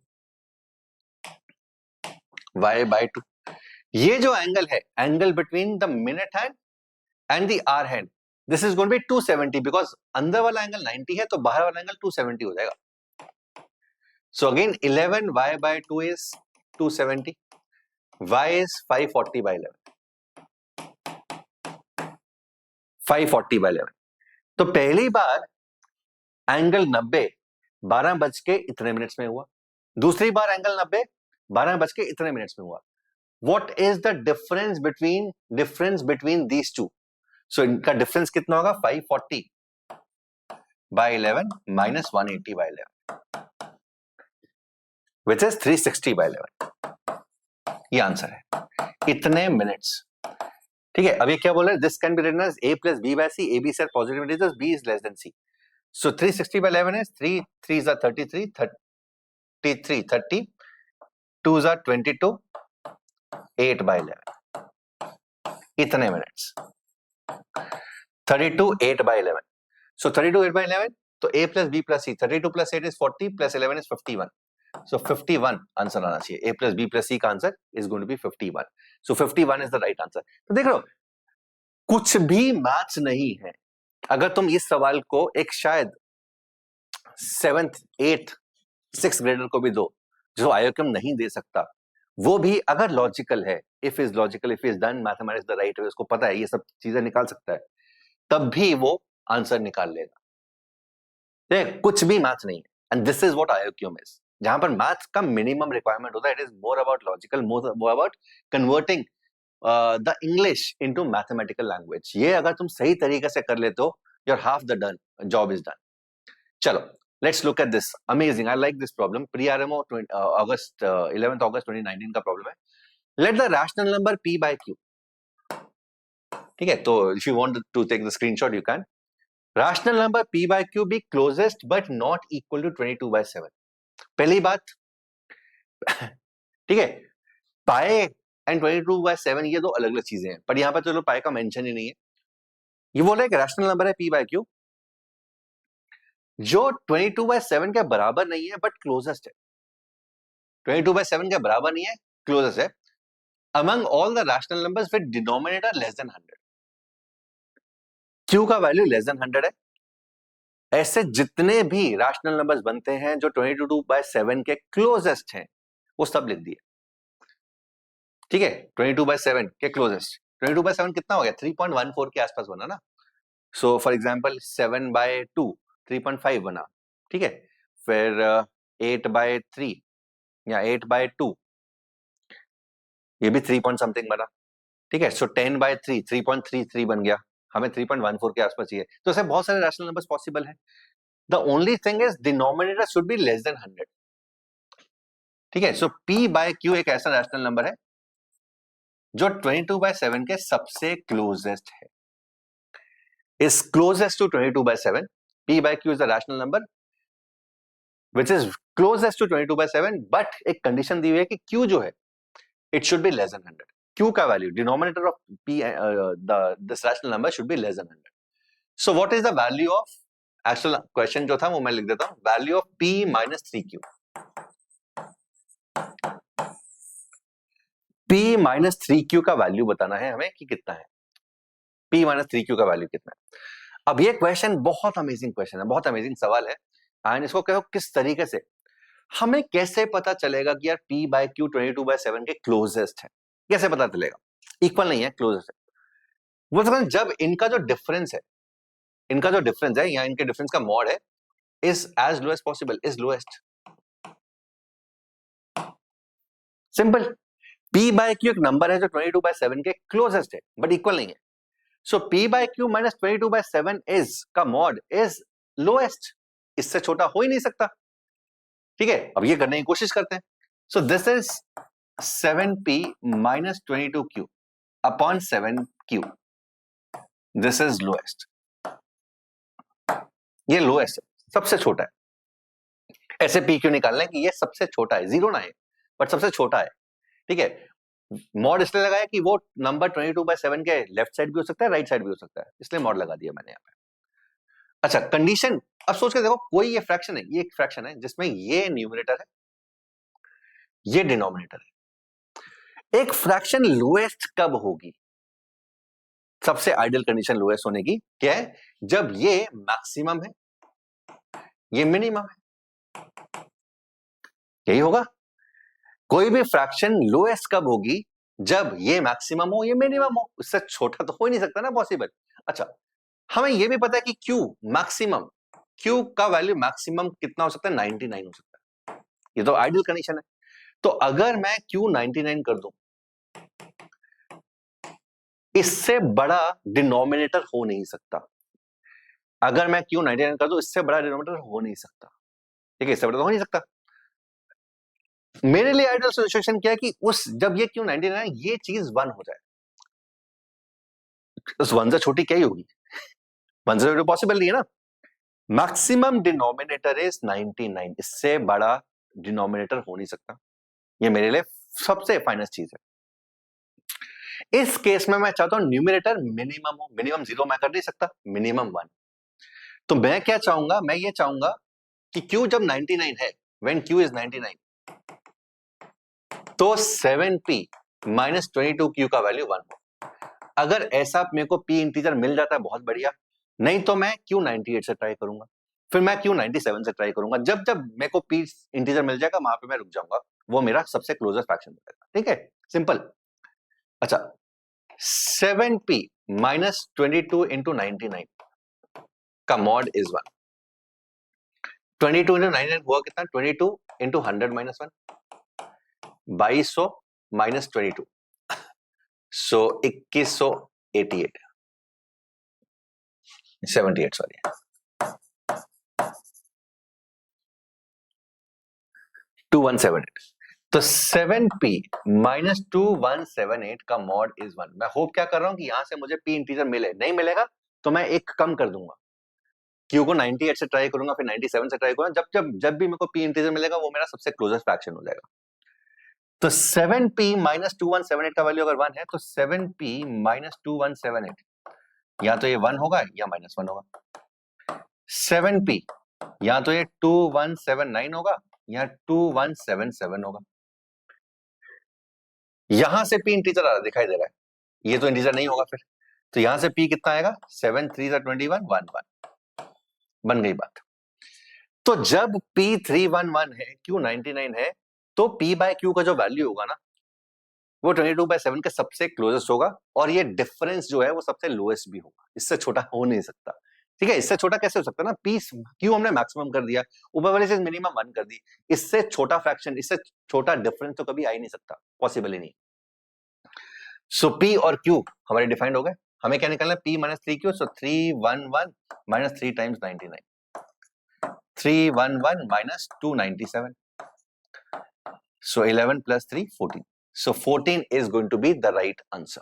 y by 2. ये जो angle है, angle between the minute hand and the hour hand, this is going to be 270, because अंदर वाला angle 90 है तो बाहर वाला एंगल 270 हो जाएगा. So again 11y by 2 is 270, y is 540 by 11, 540 by 11. तो पहली बार एंगल 90 12 बज के इतने मिनट्स में हुआ, दूसरी बार एंगल 90 12 बज के इतने मिनट्स में हुआ. What is the difference between these two? So इनका डिफरेंस कितना होगा, 540 by 11 minus 180 by 11, which is 360 by 11. ये आंसर है, इतने मिनट्स. ठीक है. अब ये क्या बोल रहे हैं, this can be written as a plus b by c. a, b are positive integers, b is less than c. So 360 by 11 is 3 3s are 33, 33 30, 2s are 22, 8 by 11, इतने मिनट्स. 32 8 by 11. So 32 8 by 11, तो a plus b plus c, 32 plus 8 is 40 plus 11 is 51. So 51 answer आना चाहिए. a plus b plus c का answer is going to be 51. So 51 is the right answer. तो देख लो, कुछ भी maths नहीं है, अगर तुम इस सवाल को एक शायद 7th 8th 6th ग्रेडर को भी दो जो आयोकम नहीं दे सकता, वो भी अगर लॉजिकल है, if is logical, if is done mathematics the right वे, उसको पता है ये सब चीजें निकाल सकता है, तब भी वो आंसर निकाल लेगा। देख कुछ भी मैथ नहीं है, and this is what IOQM is, जहां पर मैथ का मिनिमम रिक्वायरमेंट होता है। It is more about logical, more about converting the English into mathematical language. ये अगर तुम सही तरीके से कर लेते हो, your half the done job is done. चलो let's look at this, amazing, I like this problem. Pre RMO 11th August 2019 का प्रॉब्लम है। Let the rational number p by q, ठीक है, तो if you want to take the screenshot you can. Rational number p by q be closest but not equal to 22/7। पहली बात ठीक है, पाए एंड 22/7 ये दो अलग अलग चीजें हैं, पर यहां पर चलो पाए का मेंशन ही नहीं है। ये बोल रहा है कि रैशनल नंबर है p by q जो 22/7 के बराबर नहीं है बट क्लोजेस्ट है। 22/7 के बराबर नहीं है, क्लोजेस्ट है। Among all the rational numbers with denominator less than 100, q का वैल्यू लेस देन 100 है। ऐसे जितने भी रैशनल नंबर्स बनते हैं जो 22/7 के क्लोजेस्ट हैं, वो सब लिख दिए, ठीक है। 22/7 के क्लोजेस्ट, 22/7 कितना हो गया, 3.14 के आसपास बना ना। सो फॉर एग्जाम्पल 7/2 3.5 बना, ठीक है। फिर 8/3 या 8/2 ये भी 3 पॉइंट समथिंग बना, ठीक है। सो 10/3 3.33 बन गया, हमें 3.14 के आसपास चाहिए। तो ऐसे बहुत सारे रैशनल नंबर्स पॉसिबल है। The only thing is denominator should be less then 100, ठीक है। सो p by q एक ऐसा रैशनल नंबर है जो 22/7 के सबसे क्लोजेस्ट है, is closest to 22/7. p by q is the rational number which is closest to 22/7, but एक कंडीशन दी हुई है कि q जो है it should be less than 100. q का value denominator of p this rational number should be less than 100. So what is the value of, actual question जो था वो मैं लिख देता हूं, value of p minus 3q. p minus 3q का value बताना है हमें कि कितना है, p minus 3q का वैल्यू कितना है। अब ये क्वेश्चन बहुत अमेजिंग क्वेश्चन है, बहुत अमेजिंग सवाल है। एंड इसको कहो किस तरीके से, हमें कैसे पता चलेगा कि यार p by q 22/7 के क्लोजेस्ट है, कैसे पता चलेगा, इक्वल नहीं है, क्लोजेस्ट है। वो तो जब इनका जो डिफरेंस है, इनका जो डिफरेंस है या इनके डिफरेंस का मॉड है is as low as possible, is lowest. Simple, p by q एक नंबर है जो 22/7 के क्लोजेस्ट है बट इक्वल नहीं है। सो p by q minus 22/7 is का मॉड इज लोएस्ट, इससे छोटा हो ही नहीं सकता, ठीक है। अब ये करने की कोशिश करते हैं। सो this is 7p minus 22q upon 7q, this is lowest, ये लोएस्ट है, सबसे छोटा है। ऐसे p क्यों निकालना है कि ये सबसे छोटा है, जीरो ना है बट सबसे छोटा है, ठीक है। मॉड इसलिए लगाया कि वो नंबर 22/7 के लेफ्ट साइड भी हो सकता है, राइट साइड भी हो सकता है, इसलिए मॉड लगा दिया मैंने यहाँ पे। अच्छा कंडीशन, अब सोच के देखो, कोई ये फ्रैक्शन है, ये एक फ्रैक्शन है जिसमें ये न्यूमरेटर है, ये डिनोमिनेटर है। एक फ्रैक्शन लोएस्ट कब होगी, सबसे आइडियल कंडीशन लोएस्ट होने की क्या है, जब ये मैक्सिमम है, ये मिनिमम है, यही होगा। कोई भी फ्रैक्शन लोएस्ट कब होगी, जब ये मैक्सिमम हो, ये मिनिमम हो, इससे छोटा तो हो ही नहीं सकता ना पॉसिबल। अच्छा हमें ये भी पता है कि Q मैक्सिमम, Q का वैल्यू मैक्सिमम कितना हो सकता है, 99 हो सकता है, ये तो आइडियल कंडीशन है। तो अगर मैं Q 99 कर दूं, इससे बड़ा डिनोमिनेटर हो नहीं सकता। अगर मैं Q 99 कर दूं, इससे बड़ा डिनोमिनेटर हो नहीं सकता, ठीक है, इससे बड़ा तो हो नहीं सकता। मेरे लिए आइडियल सिचुएशन क्या है कि उस जब ये Q 99 ये चीज 1 हो जाए, उस 1 से छोटी क्या ही होगी, 1 से पॉसिबल नहीं है ना। मैक्सिमम डिनोमिनेटर इज 99, इससे बड़ा डिनोमिनेटर हो नहीं सकता, ये मेरे लिए सबसे फाइनेस्ट चीज है। इस केस में मैं चाहता हूं न्यूमरेटर मिनिमम हो, मिनिमम 0 मैं कर नहीं सकता, मिनिमम 1। तो मैं क्या चाहूंगा, मैं ये चाहूंगा कि Q जब 99 है, when Q is 99, तो 7p minus 22q का वैल्यू 1 हो। अगर ऐसा मेरे को p इंटीजर मिल जाता है बहुत बढ़िया, नहीं तो मैं Q98 से ट्राई करूंगा, फिर मैं Q97 से ट्राई करूंगा। जब जब मेरे को P इंटीजर मिल जाएगा वहां पे मैं रुक जाऊंगा, वो मेरा सबसे क्लोजेस्ट फ्रैक्शन रहेगा। ठीक है, सिंपल। अच्छा, 7p माइनस 22 इंटू 99 का मॉड इज 1। 22 इंटू 99 हुआ कितना? 22 इंटू 100 माइनस 1, 2200 माइनस 22, सो 2188, 78 सॉरी, 2178। तो 7p माइनस 2178 का मॉड इज 1। मैं होप क्या कर रहा हूं कि यहां से मुझे p इंटीजर मिले, नहीं मिलेगा तो मैं एक कम कर दूंगा, q को 98 से ट्राई करूंगा, फिर 97 से ट्राई करूंगा। जब जब जब भी मेरे को p इंटीजर मिलेगा वो मेरा सबसे क्लोजेस्ट फ्रैक्शन हो जाएगा। तो 7p माइनस 2178 का वैल्यू अगर 1 है तो 7p माइनस 2178 या तो ये 1 होगा या माइनस 1 होगा। 7p या तो ये 2179 होगा या 2177 होगा। यहां से p इंटीजर आ रहा दिखाई दे रहा है, ये तो इंटीजर नहीं होगा फिर, तो यहां से p कितना आएगा? 7 3 21 1 1, बन गई बात। तो जब p311 है, q99 है, तो p बाय q का जो वैल्यू होगा ना वो 22/7 के सबसे क्लोजेस्ट होगा, और ये डिफरेंस जो है वो सबसे लोएस्ट भी होगा, इससे छोटा हो नहीं सकता। ठीक है, इससे छोटा कैसे हो सकता है ना, पी क्यू हमने मैक्सिमम कर दिया, ऊपर वाले चीज मिनिमम 1 कर दी, इससे छोटा फ्रैक्शन, इससे छोटा डिफरेंस तो कभी आ ही नहीं सकता, पॉसिबल ही नहीं। सो पी और क्यू हमारे डिफाइंड हो गए। हमें क्या निकालना है? P minus 3q, so 311 minus 3 times 99, 311 minus 297, so 11 plus 3 14, so 14 is going to be the right answer.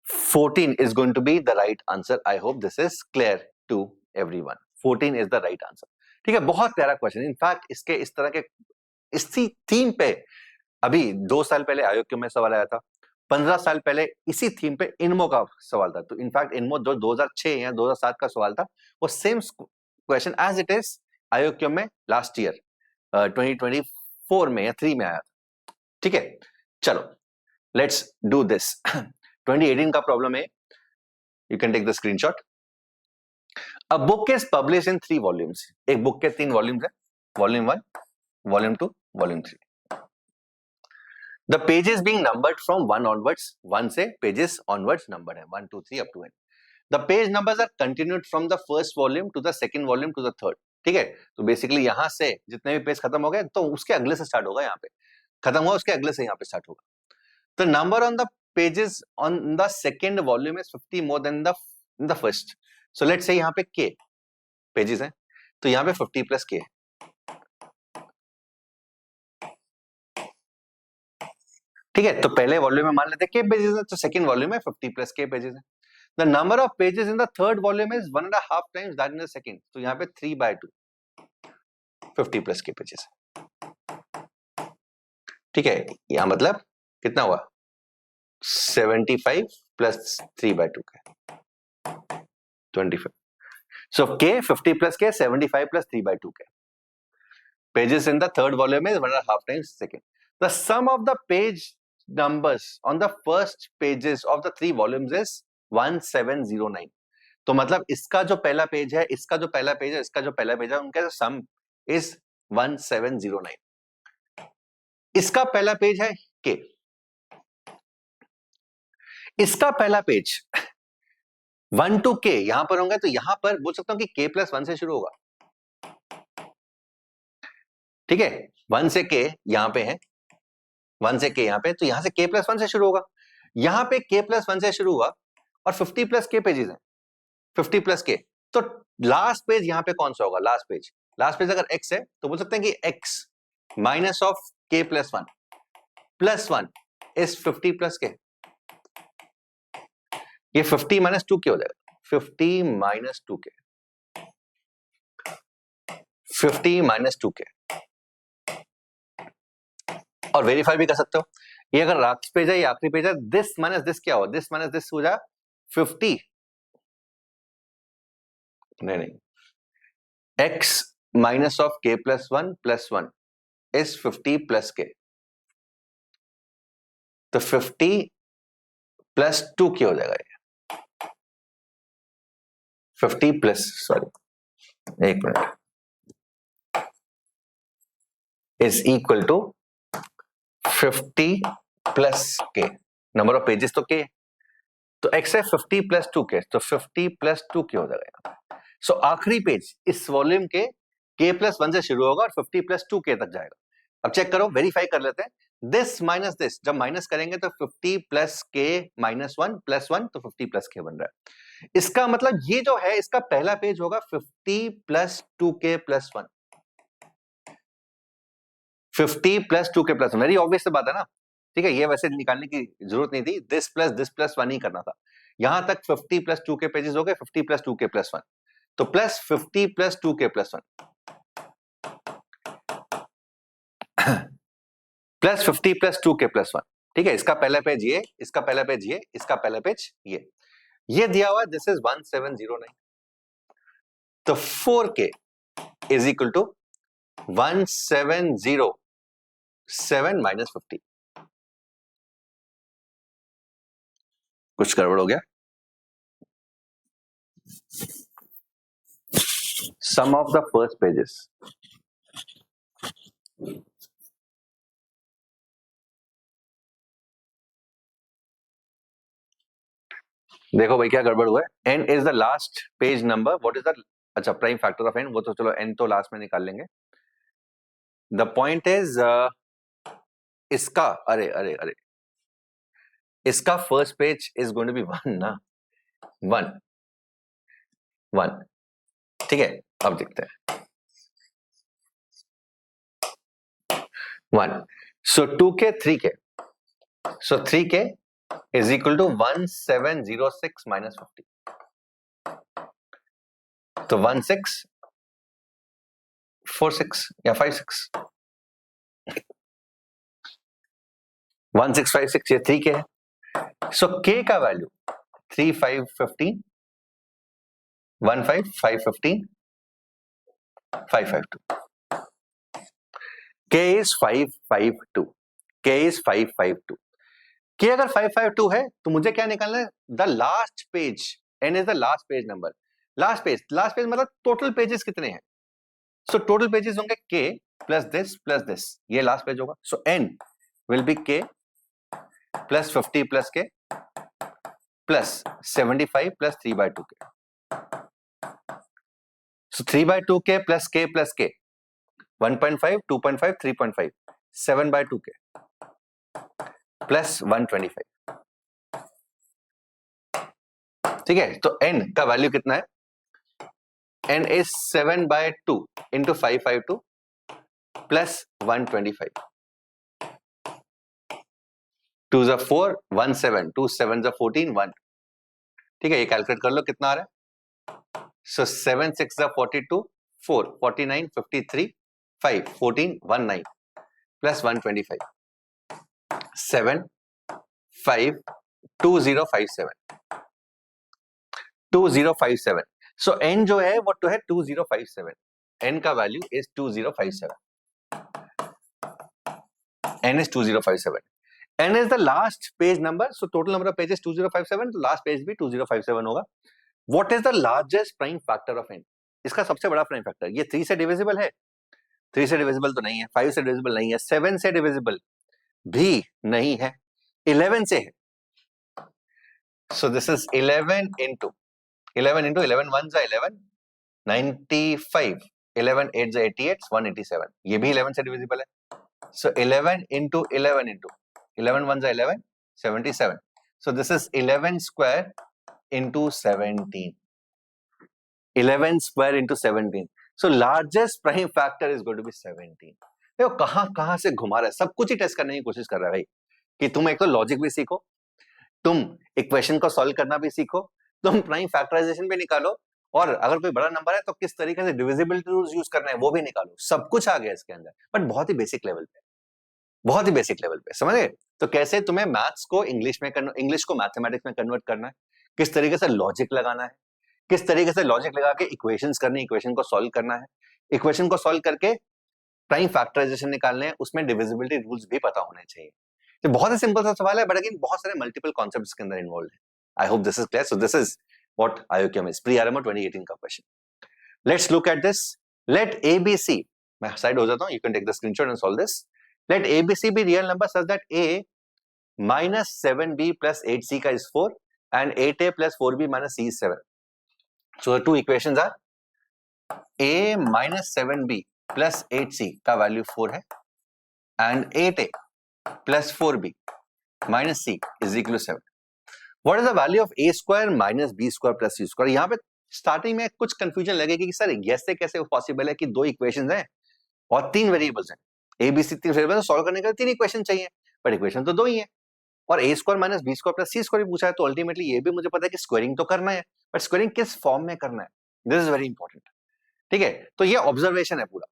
14 is going to be the right answer. I hope this is clear to everyone. 14 is the right answer. ठीक है, बहुत प्यारा question. In fact इसके इस तरह के इसी theme पे अभी 2 साल पहले आयोग में सवाल आया था, 15 साल पहले इसी थीम पे इनमो का सवाल था। तो इनफैक्ट इनमो जो 2006 या 2007 का सवाल था, वो same question as it is आयोग में लास्ट ईयर 2024 में या 3 में आया था। ठीक है, चलो लेट्स डू दिस। 2018 का प्रॉब्लम है, you can take the screenshot. A book is publish in 3 volumes. एक बुक के 3 वॉल्यूम्स है, volume 1, volume 2, volume 3। The pages being numbered from 1 onwards, 1 से पेजेस ऑनवर्ड्स नंबर है, 1 2 3 up to N. The page numbers are continued from the first volume to the second volume to the third. ठीक है, तो basically यहां से जितने भी page खत्म हो गए तो उसके अगले से स्टार्ट होगा, यहाँ पे खत्म हुआ उसके अगले से यहाँ पे स्टार्ट होगा। The number on the pages on the second volume is 50 more than the first. So let's say यहाँ पे k pages हैं, तो यहाँ पे 50 plus k है। ठीक है, तो पहले वॉल्यूम में मान लेते हैं k pages है, तो सेकंड वॉल्यूम में 50 plus k pages है। The number of pages in the third volume is 1.5 times that in the second. तो यहाँ पे 3/2, 50 plus k pages है। ठीक है, यहाँ मतलब कितना हुआ? 75 plus 3/2 का 25। So k 50 plus k 75 plus 3/2 k. Pages in the third volume is 1.5 times second. The sum of the page numbers on the first pages of the 3 volumes is 1709. तो मतलब इसका जो पहला पेज है, इसका जो पहला पेज है, इसका जो पहला पेज है, उनका सम इज 1709। इसका पहला पेज है k, इसका पहला पेज 1 to k यहां पर होंगे, तो यहां पर बोल सकता हूं कि k plus 1 से शुरू होगा। ठीक है, 1 से k यहां पे है, 1 से k यहां पे, तो यहां से k plus 1 से शुरू होगा। यहां पे k plus 1 से शुरू हुआ और 50 plus k पेजेस हैं, 50 plus k, तो लास्ट पेज यहां पे कौन सा होगा? लास्ट पेज अगर x है तो बोल सकते हैं कि x minus of k plus 1 plus 1 is 50 plus k। ये 50 minus 2k हो जाएगा, 50 minus 2k, 50 minus 2k। और वेरीफाई भी कर सकते हो, ये अगर लास्ट पेज है, ये आखिरी पेज है, दिस माइनस दिस क्या हो? दिस माइनस दिस हो जाए 50, नहीं, x minus of k plus 1 is 50 plus k, तो 50 plus 2k हो जाएगा ये। 50 प्लस, सॉरी एक minute, is equal to 50 plus K, number of pages तो के, तो x है 50 प्लस 2k, तो 50 प्लस 2k हो जाएगा। सो आखिरी पेज इस वॉल्यूम के k प्लस 1 से शुरू होगा और 50 प्लस 2k तक जाएगा। अब चेक करो, वेरीफाई कर लेते हैं, दिस माइनस दिस, जब माइनस करेंगे तो 50 प्लस k माइनस 1 प्लस 1, तो 50 प्लस k बन रहा है। इसका मतलब ये जो है इसका पहला पेज होगा 50 plus 2k plus 1, 50 plus 2k plus 1, very obvious से बात है ना, ठीक है, ये वैसे निकालने की जरूरत नहीं थी, दिस प्लस 1 ही करना था। यहां तक 50 प्लस 2k पेजेस हो गए, 50 प्लस 2k प्लस 1, तो plus 50 plus 2k plus 1 plus 50 plus 2k plus 1, ठीक है, इसका पहला पेज ये, इसका पहला पेज ये, इसका पहला पेज ये दिया हुआ, दिस इज 1709, तो 4k is equal to 1707 minus 50। कुछ गड़बड़ हो गया? सम ऑफ द फर्स्ट पेजेस, देखो भाई क्या गड़बड़ हुआ है, n is the last page number, what is the, अच्छा प्राइम फैक्टर ऑफ n, वो तो चलो n तो लास्ट में निकाल लेंगे। द पॉइंट इज इसका, अरे अरे अरे, इसका first page is going to be 1 ना, 1 1, ठीक है, अब देखते हैं 1, सो 2k 3k, so 3k is equal to 1706 minus 50, तो 1646 या 56, 1656, ये 3k है, सो k का value 3515, 15515, 552, k is 552, k is 552, k अगर 552 है तो मुझे क्या निकालना है, the last page, n is the last page number, last page मतलब टोटल पेजेस कितने हैं, सो टोटल पेजेस होंगे k प्लस दिस, ये लास्ट पेज होगा, सो n will be k plus 50 plus k plus 75 plus 3/2k, so 3/2k plus k 1.5, 2.5, 3.5, 7/2k plus 125, ठीक है, तो n का वैल्यू कितना है, n is 7/2 into 552 plus 125, 2 is 4, 1 7, 2 7 is 14, 1, ठीक है, ये कैलकुलेट कर लो कितना आ रहा है, सो 7 6 is 42, 4 49, 53, 5 14, 19 प्लस 125, 7 5 2057, 2057, सो n जो है वो तो है 2057, n का value is 2057, n is 2057, n is the last page number, so total number of pages 2057, तो last page भी 2057 होगा। What is the largest prime factor of n? इसका सबसे बड़ा प्राइम फैक्टर, ये 3 से डिविजिबल है, 3 से डिविजिबल तो नहीं है, 5 से डिविजिबल नहीं है, 7 से डिविजिबल भी नहीं है, 11 से है, so this is 11 into 11 1s are 11, 95, 11 8s are 88, 187, ये भी 11 से डिविजिबल है, so 11 into 11 into 11 1s are 11, 77, so this is 11 square into 17, 11 square into 17, so largest prime factor is going to be 17। देखो कहां से घुमा रहा है, सब कुछ ही टेस्ट करने की कोशिश कर रहा है भाई, कि तुम एक तो लॉजिक भी सीखो, तुम इक्वेशन को सॉल्व करना भी सीखो, तुम प्राइम फैक्टराइजेशन भी निकालो, और अगर कोई बड़ा नंबर है तो किस तरीके से डिविजिबिलिटी रूल्स यूज करना है वो भी निकालो, सब कुछ आ गया इसके अंदर, बट बहुत ही बेसिक लेवल पे, बहुत ही बेसिक लेवल पे, समझे? तो कैसे तुम्हें मैथ्स को इंग्लिश में, इंग्लिश को मैथमेटिक्स में कन्वर्ट करना है, किस तरीके से लॉजिक लगाना है, किस तरीके से लॉजिक लगा के इक्वेशंस करनी, इक्वेशन को सॉल्व करना है, इक्वेशन को सॉल्व करके प्राइम फैक्टराइजेशन निकालने हैं, उसमें डिविजिबिलिटी रूल्स भी पता होने चाहिए। तो बहुत ही सिंपल सा सवाल है, बट अगेन बहुत सारे मल्टीपल कॉन्सेप्ट्स के अंदर इन्वॉल्व है। आई hope this is clear. So this is what IOCM is. Pre-RMO 2018 का question. Let's look at this. Let ABC, मैं side हो जाता हूँ, you can take the screenshot and solve this. Let ABC be real number such that A minus 7B plus 8C का is 4 and 8A plus 4B minus C is 7. So the two equations are A minus 7B plus 8C का value 4 है and 8A plus 4B minus C is equal to 7. What is the value of A square minus B square plus C square? यहाँ पे starting में कुछ confusion लगेगी कि sir ऐसे कैसे पॉसिबल है कि दो इक्वेशंस हैं और तीन वेरिएबल्स हैं, ए बी सी तीन वेरिएबल्स सॉल्व करने के लिए तीन इक्वेशन चाहिए, बट इक्वेशन तो दो ही है और a square minus b square plus c square भी पूछा है, तो अल्टीमेटली ये भी मुझे पता है कि स्क्वायरिंग तो करना है, बट स्क्वायरिंग किस फॉर्म में करना है, दिस इज वेरी इंपॉर्टेंट. ठीक है, तो ये ऑब्जर्वेशन है पूरा,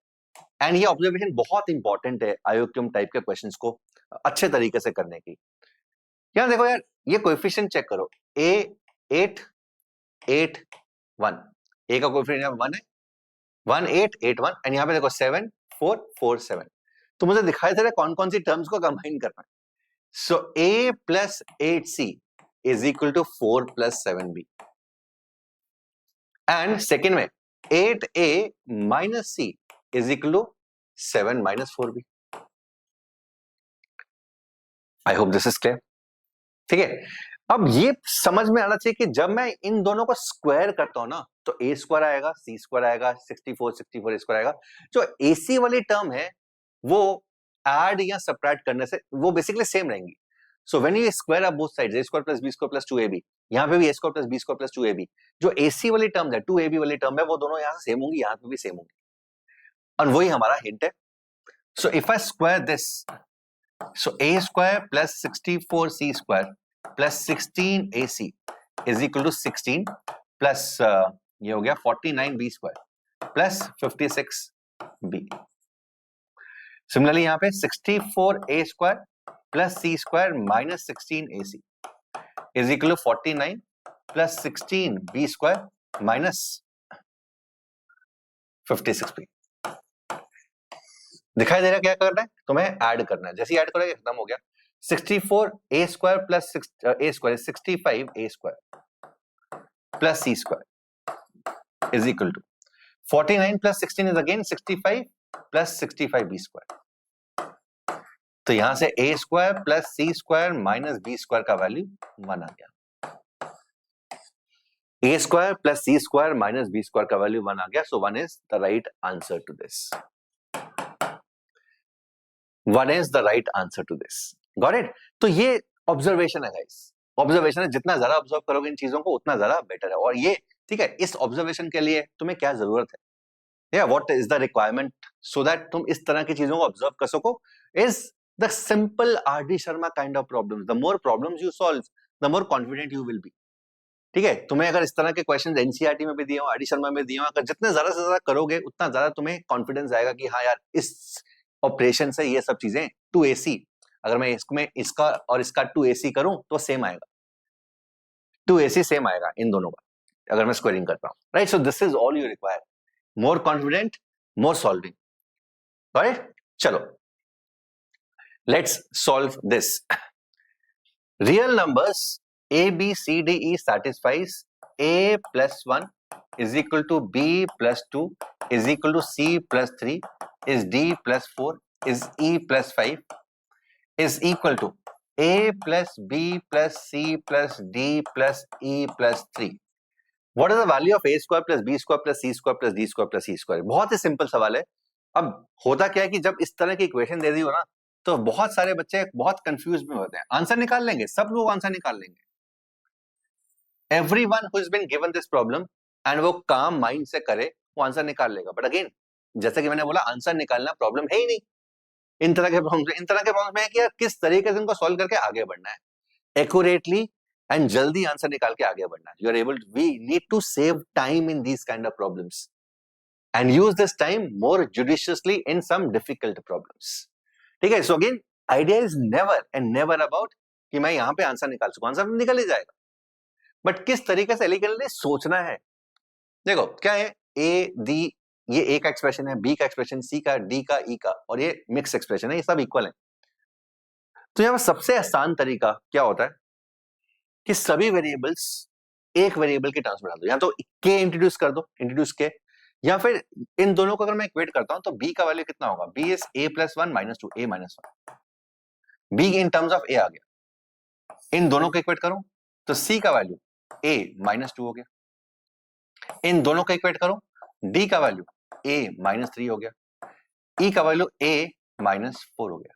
एंड ये ऑब्जर्वेशन बहुत इंपॉर्टेंट है आईओक्यूएम टाइप के क्वेश्चंस को अच्छे तरीके से करने की. यहां देखो यार, ये कोएफिशिएंट चेक करो, ए 8 8 1, ए का कोएफिशिएंट यहाँ 1 है, 1 8 8 1, एंड यहाँ पे देखो 7 4 4 7. तो मुझे दिखाई दे रहा है कौन कौन सी टर्म्स को कंबाइन करना है. So a plus 8c is equal to 4 plus 7b, and second में 8a minus c is equal to 7 minus 4b. I hope this is clear. ठीक है, अब ये समझ में आना चाहिए कि जब मैं इन दोनों को स्क्वायर करता हूं ना, तो ए स्क्वायर आएगा, सी स्क्वायर आएगा, 64 64 ए स्क्वायर आएगा. जो एसी वाली टर्म है वो ऐड या सबट्रैक्ट करने से वो बेसिकली सेम रहेंगी. So when you square up both sides, a square plus b square plus 2ab, यहां पे भी a square plus b square plus 2ab, जो एसी वाली टर्म है 2ab वाली टर्म है वो दोनों यहां से सेम होंगी, यहां पे भी सेम होंगी, और वही हमारा हिंट है. So if I square this, so A square plus 64c square plus 16ac is equal to 16 plus ये हो गया 49b square plus 56b. Similarly यहां पे 64a square plus c square minus 16ac is equal to 49 plus 16b square minus 56b. दिखाई दे रहा है क्या करना है, तुम्हें ऐड करना है. जैसे ही ऐड करोगे खत्म हो गया. 64a square plus a square 65a square plus c square is equal to 49 plus 16 is again 65 plus 65b square. तो यहां से a square plus c square minus b square का वैल्यू 1 आ गया. a square plus c square minus b square का value 1 आ गया. So 1 is the right answer to this. 1 is the right answer to this. Got it? तो ये observation है guys. Observation है, जितना ज्यादा ऑब्जर्व करोगे इन चीजों को उतना ज्यादा बेटर है. और ये ठीक है, इस ऑब्जर्वेशन के लिए तुम्हें क्या जरूरत है, या what is the requirement so that तुम इस तरह की चीजों को ऑब्जर्व कर सको, is the simple RD. Sharma kind of problems. The more problems you solve, the more confident you will be. ठीक है, तुम्हें अगर इस तरह के क्वेश्चन एनसीईआरटी में भी दिए हो, आर.डी. शर्मा में दिए हो, अगर जितने ज्यादा से ज्यादा करोगे उतना ज्यादा तुम्हें कॉन्फिडेंस आएगा कि हाँ यार, इस ऑपरेशन से ये सब चीजें 2ac, अगर मैं इसका और इसका 2ac करूं तो सेम आएगा, 2ac सेम आएगा इन दोनों का अगर मैं स्क्वायरिंग करता हूं. Right, so this is all you require. More confident, more solving. Right, चलो let's solve this. Real numbers a b c d e satisfies a plus 1 is equal to b plus 2 is equal to c plus 3 is d plus 4 is e plus 5 is equal to a plus b plus c plus d plus e plus 3. What is the value of a square plus b square plus c square plus d square plus e square? बहुत ही simple सवाल है. अब होता क्या है कि जब इस तरह की इक्वेशन दे दी हो ना, तो बहुत सारे बच्चे बहुत कंफ्यूज में होते हैं. आंसर निकाल लेंगे, सब लोग आंसर निकाल लेंगे. Everyone who has been given this problem and वो काम माइंड से करे वो आंसर निकाल लेगा. बट अगेन, जैसा कि मैंने बोला, आंसर निकालना प्रॉब्लम है ही नहीं. इन तरह के प्रॉब्लम्स में है कि यार किस तरीके से इनको सॉल्व करके आगे बढ़ना है, एक्यूरेटली एंड जल्दी आंसर निकाल के आगे बढ़ना है. You are able, we need to save time in these kind of problems and use this time more judiciously in some difficult problems. ठीक है, so again idea is never and never about कि मैं यहां पे answer निकाल सकूं. Answer निकल ही जाएगा, बट किस तरीके से एलिगेंटली सोचना है. देखो क्या है, ए डी, ये ए का एक्सप्रेशन है, बी का एक्सप्रेशन, सी का, डी का, ई का, और ये मिक्स एक्सप्रेशन है, ये सब इक्वल है. तो यहां पर सबसे आसान तरीका क्या होता है कि सभी वेरिएबल्स एक वेरिएबल के टर्म्स में डाल दो, या तो के इंट्रोड्यूस कर दो, इंट्रोड्यूस के, या फिर इन दोनों को अगर मैं इक्वेट करता हूं तो b का वैल्यू कितना होगा, b is a plus 1 minus 2 a minus 1, b in terms of a आ गया, इन दोनों को इक्वेट करो तो c का वैल्यू a माइनस 2 हो गया, इन दोनों को इक्वेट करो d का वैल्यू a माइनस 3 हो गया, e का वैल्यू a माइनस 4 हो गया।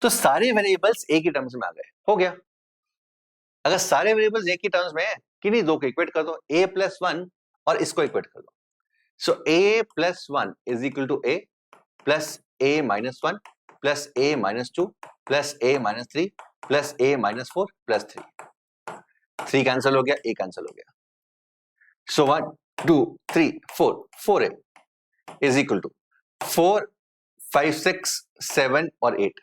तो सारे वेरिएबल्स a की टर्म्स में आ गए, हो गया। अगर सारे वेरिएबल्स a की टर्म्स में है, किन्हीं दो को इक्वेट कर दो, a प्लस 1 और इसको इक्वेट कर दो। So a plus 1 is equal to a plus a minus 1 plus a minus 2 plus a minus 3 plus a minus 4 plus 3 cancel हो गया, a कैंसिल हो गया। So 1 2 3 4 4a is equal to 4 5 6 7 और 8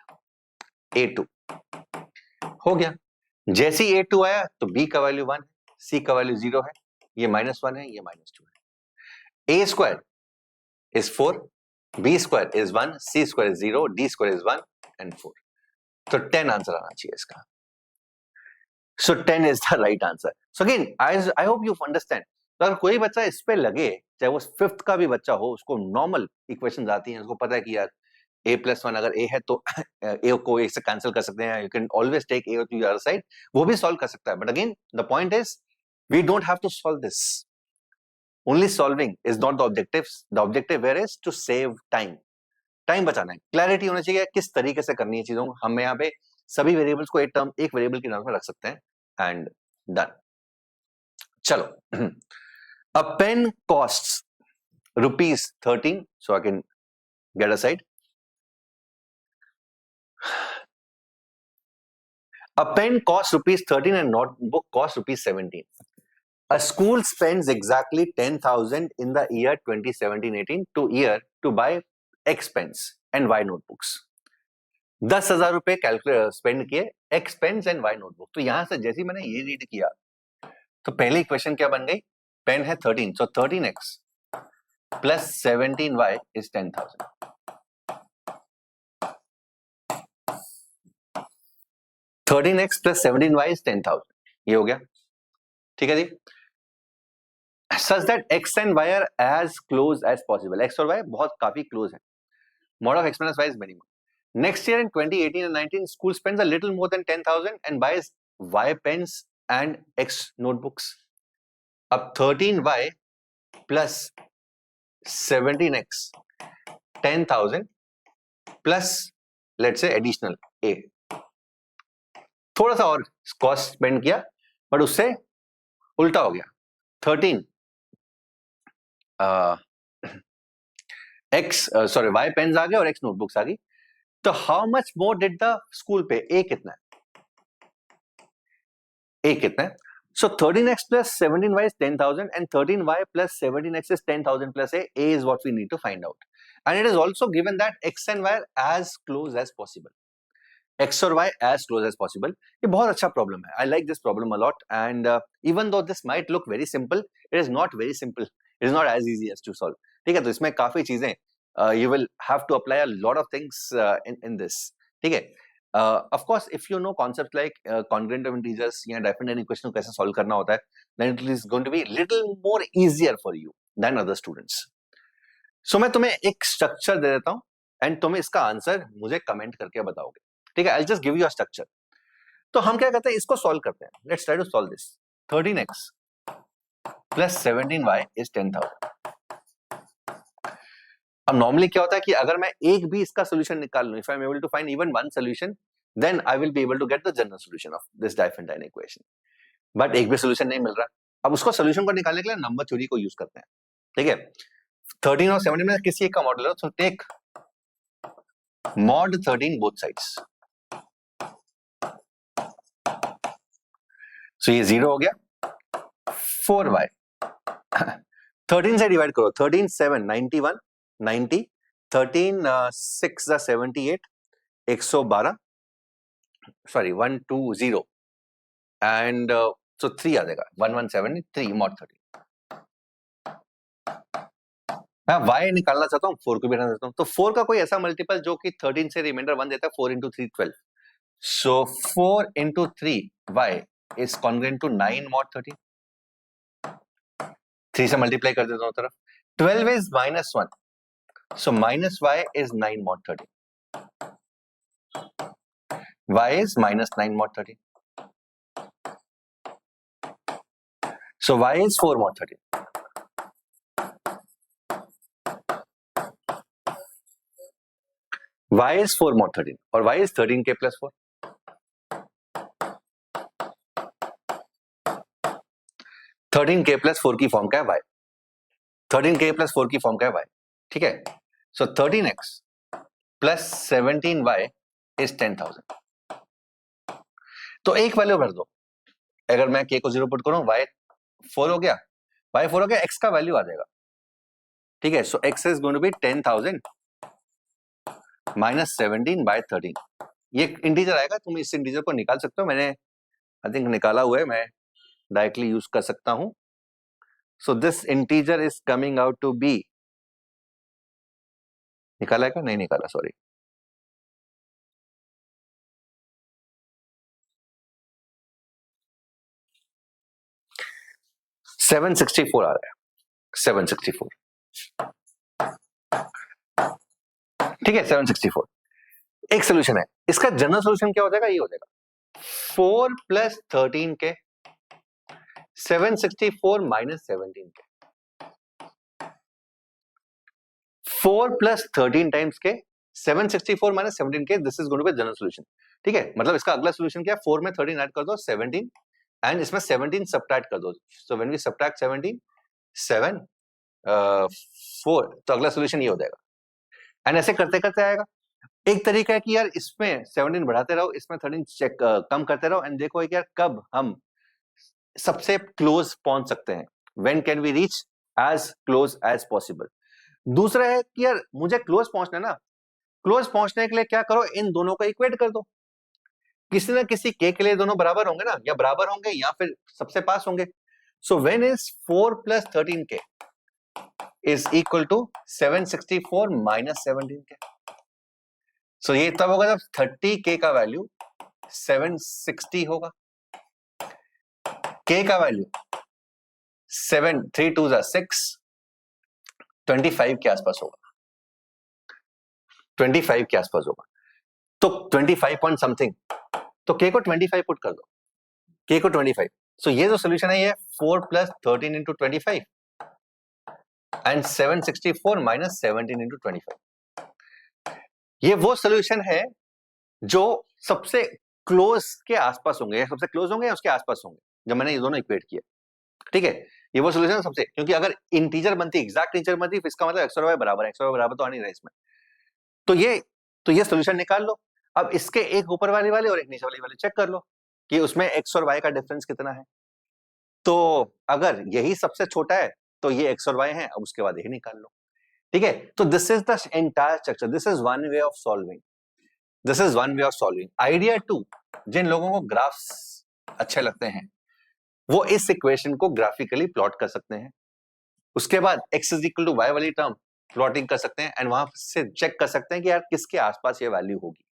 a2 हो गया। जैसे ही a2 आया तो b का वैल्यू 1, c का वैल्यू 0 है, ये माइनस 1 है, ये माइनस 2 है। a square is 4, b square is 1, c square is 0, d square is 1 and 4। तो 10 आंसर आना चाहिए इसका। सो 10 is the right answer. So again I hope you understand. तो अगर कोई बच्चा इस पे लगे, चाहे वो 5th का भी बच्चा हो, उसको नॉर्मल इक्वेशंस आती हैं, उसको पता है कि यार a प्लस 1 अगर a है तो a को a से कैंसिल कर सकते हैं, you can always take a to the other side, वो भी सॉल्व कर सकता है। But again the point is we don't have to solve this, only solving is not the objective. The objective where is to save time, time बचाना है, clarity होनी चाहिए किस तरीके से करनी है चीजों। हम यहाँ पे सभी वेरिएबल्स को एक वेरिएबल के नाम में रख सकते हैं एंड डन। चलो, a pen costs rupees 13, so I can get aside. A pen costs rupees 13 and notebook costs rupees 17. A school spends exactly 10,000 in the year 2017-18 to buy X pens and Y notebooks. 10,000 रुपए spend किए X pens and Y notebook। तो यहां से जैसे मैंने ये read किया तो पहली इक्वेशन क्या बन गई, पेन है 13, so 13x plus 17y is 10,000। 13x plus 17y is 10,000, ये हो गया, ठीक है जी। Such that x and y are as close as possible, x और y बहुत काफी क्लोज है। Mod of x minus y is minimum. Next year in 2018 and 19, school spends a little more than 10,000 and buys y pens and x notebooks. अब 13y plus 17x 10,000 plus let's say additional a, थोड़ा सा और cost spend किया but उससे उल्टा हो गया। 13 y pens आ गए और x नोटबुक्स आ गई। तो how much more did the school पे, a कितना है? So 13x plus 17y is 10,000 and 13y plus 17x is 10,000 plus a is what we need to find out. And it is also given that x and y are as close as possible. X और y as close as possible. ये बहुत अच्छा problem है. I like this problem a lot. And even though this might look very simple, it is not very simple. It is not as easy as to solve. ठीक है, तो इसमें काफी चीजें you will have to apply a lot of things in this. ठीक है. Of course, if you know concepts like congruent of integers या definite equation को कैसे solve करना होता है, then it is going to be little more easier for you than other students. So मैं तुम्हें एक structure दे देता हूँ and तुम्हें इसका आंसर मुझे कमेंट करके बताओगे, ठीक है? I'll just give you a structure. तो हम क्या करते हैं, इसको solve करते हैं. Let's try to solve this. 13x plus 17y is 10,000. अब नॉर्मली क्या होता है कि अगर मैं एक भी इसका सोल्यूशन निकाल लूं, if I am able to find even one solution, then I will be able to get the general solution of this Diophantine equation. But एक भी सोल्यूशन नहीं मिल रहा। अब उसको सोल्यूशन को निकालने के लिए नंबर थ्योरी को यूज करते हैं, ठीक है? 13 और 17 में किसी एक का मॉडल है, तो take mod 13 both sides. So ये 0 हो गया। 4y 13 से डिवाइड करो, 13 7 91 90, 13 6 78 112, sorry 120 and so 3 आ जाएगा 1173 mod 13। मैं y निकालना चाहता हूँ, 4 को भी हटाना चाहता हूँ, तो 4 का कोई ऐसा मल्टीपल जो कि 13 से रिमाइंडर 1 देता है, 4 into 3 12, so 4 into 3 y is congruent to 9 mod 13. 3 से मल्टीप्लाई कर देता हूं तरफ. 12 is -1, so minus y is 9 mod 13. Y is -9 mod 13. So y is 4 mod 13. Y is 4 mod 13 और y is 13k plus 4. 13k plus 4 की form का है y. 13k plus 4 की फॉर्म का है y. ठीक है. So 13x plus 17y is 10,000. तो एक वैल्यू भर दो. अगर मैं k को 0 पुट करूं, y 4 हो गया, y 4 हो गया, x का वैल्यू आ जाएगा. ठीक है. So x is going to be 10,000 minus 17 by 13. ये इंटीजर आएगा. तुम इस इंटीजर को निकाल सकते हो. मैंने आई थिंक निकाला हुआ है. मैं डायरेक्टली यूज कर सकता हूं. So this integer is coming out to be, निकाला है क्या? नहीं निकाला, सॉरी. $764 आ रहा है. 764. ठीक है. 764 एक सोल्यूशन है. इसका जनरल सोल्यूशन क्या हो जाएगा? ये हो जाएगा 4 plus 13k 764 minus 17k. 4 plus 13 times k 764 minus 17k. This is going to be general solution. ठीक है. मतलब इसका अगला सोल्यूशन क्या है? 4 में 13 ऐड कर दो, 17 एंड इसमें 17 सब्ट्रैक्ट कर दो. सो व्हेन वी सब्ट्रैक्ट 17 7 4, तो अगला सोल्यूशन ये हो जाएगा. एंड ऐसे करते करते आएगा. एक तरीका है कि यार इसमें 17 बढ़ाते रहो, इसमें 13 चेक कम करते रहो एंड देखो यार कब हम सबसे क्लोज पहुंच सकते हैं. When can we reach as close as possible. दूसरा है कि यार मुझे क्लोज पहुंचना ना, क्लोज पहुंचने के लिए क्या करो, इन दोनों को इक्वेट कर दो. किसी ना किसी के लिए दोनों बराबर होंगे ना, या बराबर होंगे या फिर सबसे पास होंगे. So when is 4 plus 13k is equal to 764 minus 17k. सो ये तब होगा जब 30k का वैल्यू 760 होगा, k का वैल्यू 7 3 2 6 25 के आसपास होगा. 25 के आसपास होगा. तो 25 पॉइंट समथिंग. तो k को 25 पुट कर दो. k को 25. सो ये जो सोल्यूशन है ये 4 plus 13 into 25 and 764 minus 17 into 25. ये वो सोल्यूशन है जो सबसे क्लोज के आसपास होंगे, या सबसे क्लोज होंगे या उसके आसपास होंगे, जब मैंने ये दोनों इक्वेट किया. ठीक है. ये वो सोल्यूशन सबसे, क्योंकि अगर इंटीजर बनती, एग्जैक्ट इंटीजर बनती, इसका मतलब x और y बराबर है. x और y बराबर तो आ नहीं रहा इसमें. तो ये सोल्यूशन निकाल लो. अब इसके एक ऊपर वाली और एक नीचे वाली चेक कर लो कि उसमें x और y का डिफरेंस कितना है. तो अगर यही सबसे छोटा है तो ये x और y है. अब उसके बाद यही निकाल लो. ठीक है. तो this is the entire structure. This is one way of solving. This is one way of solving. Idea 2, जिन लोगों को ग्राफ्स अच्छे लगते हैं वो इस इक्वेशन को ग्राफिकली प्लॉट कर सकते हैं. उसके बाद x is equal to y वाली टर्म प्लॉटिंग कर सकते हैं एंड वहां से चेक कर सकते हैं कि यार किसके आसपास ये वैल्यू होगी.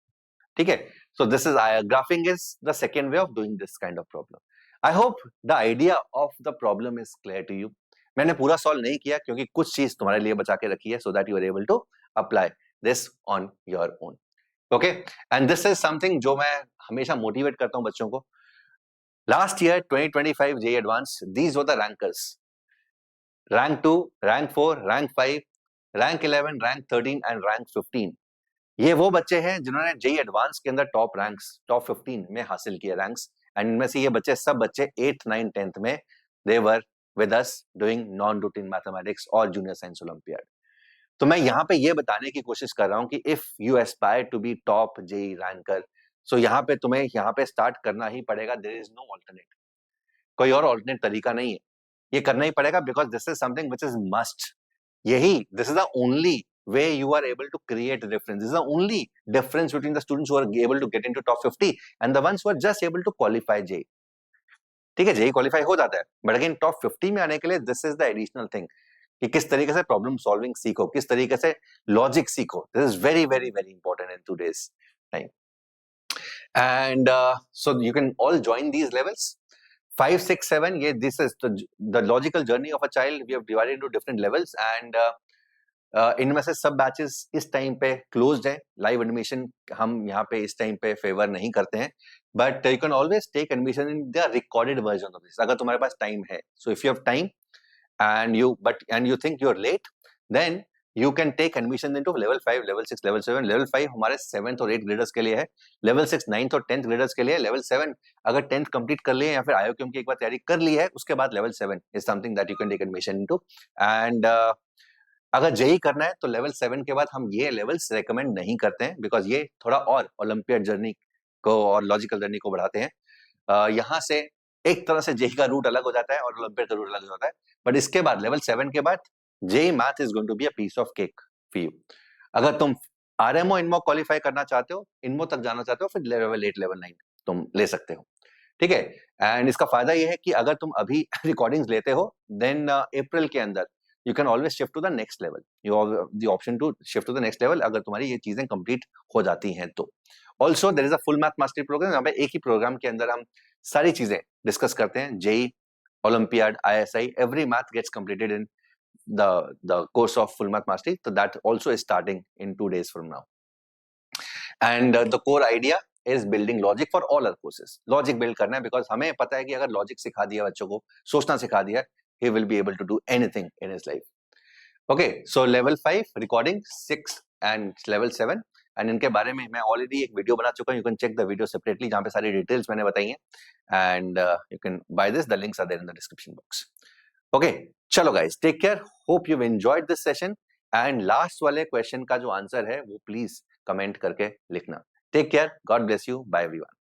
ठीक है. So this is graphing is the second way of doing this kind of problem. I hope the idea of the problem is clear to you. मैंने पूरा सॉल्व नहीं किया क्योंकि कुछ चीज तुम्हारे लिए बचा के रखी है so that you are able to apply this on your own. Okay. And this is something जो मैं हमेशा मोटिवेट करता हूं बच्चों को. Last year 2025 JEE Advanced, these were the rankers. Rank 2, Rank 4, Rank 5, Rank 11, Rank 13 and Rank 15. ये वो बच्चे हैं जिन्होंने JEE Advanced के अंदर टॉप रैंक्स, टॉप 15 में हासिल किए रैंक्स. एंड इनमें से ये बच्चे सब बच्चे 8th 9th 10th में they were with us doing non-routine mathematics और junior science olympiad. तो मैं यहाँ पे ये बताने की कोशिश कर रहा हूँ कि if you aspire to be top JEE ranker, सो यहाँ पे तुम्हें यहाँ पे स्टार्ट करना ही पड़ेगा. There is no alternate. कोई और ऑल्टरनेट तरीका नहीं है. ये करना ही पड़ेगा because this is something which is must. This is the only way you are able to create difference. This is the only difference between the students who are able to get into top 50 and the ones who are just able to qualify JEE. ठीक है. JEE qualify हो जाता है but again top 50 में आने के लिए this is the additional thing कि किस तरीके से प्रॉब्लम सॉल्विंग सीखो, किस तरीके से लॉजिक सीखो. This is very very very important in today's time. And so you can all join these levels. 5, 6, 7, ये this is the logical journey of a child. We have divided into different levels and इनमें से सब batches इस time पे closed है. Live admission हम यहाँ पे इस टाइम पे फेवर नहीं करते हैं, but you can always take admission in the recorded version of this अगर तुम्हारे पास टाइम है. So if you have time and you think you're late, then you can take admission into level 5, level 6, level 7. level 5 हमारे 7th और 8th graders के लिए है. level 6 9th और 10th graders के लिए है. level 7 अगर 10th कंप्लीट कर लिए या फिर IOQM की एक बार तैयारी कर ली है, उसके बाद level 7 is something that you can take admission into. and अगर जेई करना है तो लेवल 7 के बाद हम ये लेवल्स रेकमेंड नहीं करते हैं, बिकॉज ये थोड़ा और ओलंपियाड जर्नी को और लॉजिकल जर्नी को बढ़ाते हैं. यहाँ से एक तरह से जेई का रूट अलग हो जाता है और ओलंपियाड का रूट अलग हो जाता है, बट इसके बाद लेवल 7 के बाद JEE math is going to be a piece of cake for you. अगर तुम आरएमओ इनमो क्वालिफाई करना चाहते हो, इनमो तक जाना चाहते हो, फिर लेवल 8 लेवल 9 तुम ले सकते हो. ठीक है. एंड इसका फायदा ये है कि अगर तुम अभी रिकॉर्डिंग्स लेते हो, देन अप्रैल के अंदर you can always shift to the next level. You have the option to shift to the next level अगर तुम्हारी ये चीजें complete हो जाती हैं तो. Also there is a full math mastery program. यहाँ पे एक ही प्रोग्राम के अंदर हम सारी चीजें डिस्कस करते हैं. JEE, olympiad, ISI, every math gets completed in the course of full math mastery. So that also is starting in 2 days from now. And the core idea is building logic for all our courses. Logic build करना है because हमें पता है कि अगर logic सिखा दिया बच्चों को, सोचना सिखा दिया, he will be able to do anything in his life. Okay, so level 5 recording, 6 and level 7, and इनके बारे में मैं already एक वीडियो बना चुका हूँ. You can check the video separately जहाँ पे सारी डिटेल्स मैंने बताई हैं, and you can buy this. The links are there in the description box. Okay, चलो guys, take care. Hope you've enjoyed this session. And last वाले question का जो आंसर है वो प्लीज कमेंट करके लिखना. Take care. God bless you. Bye everyone.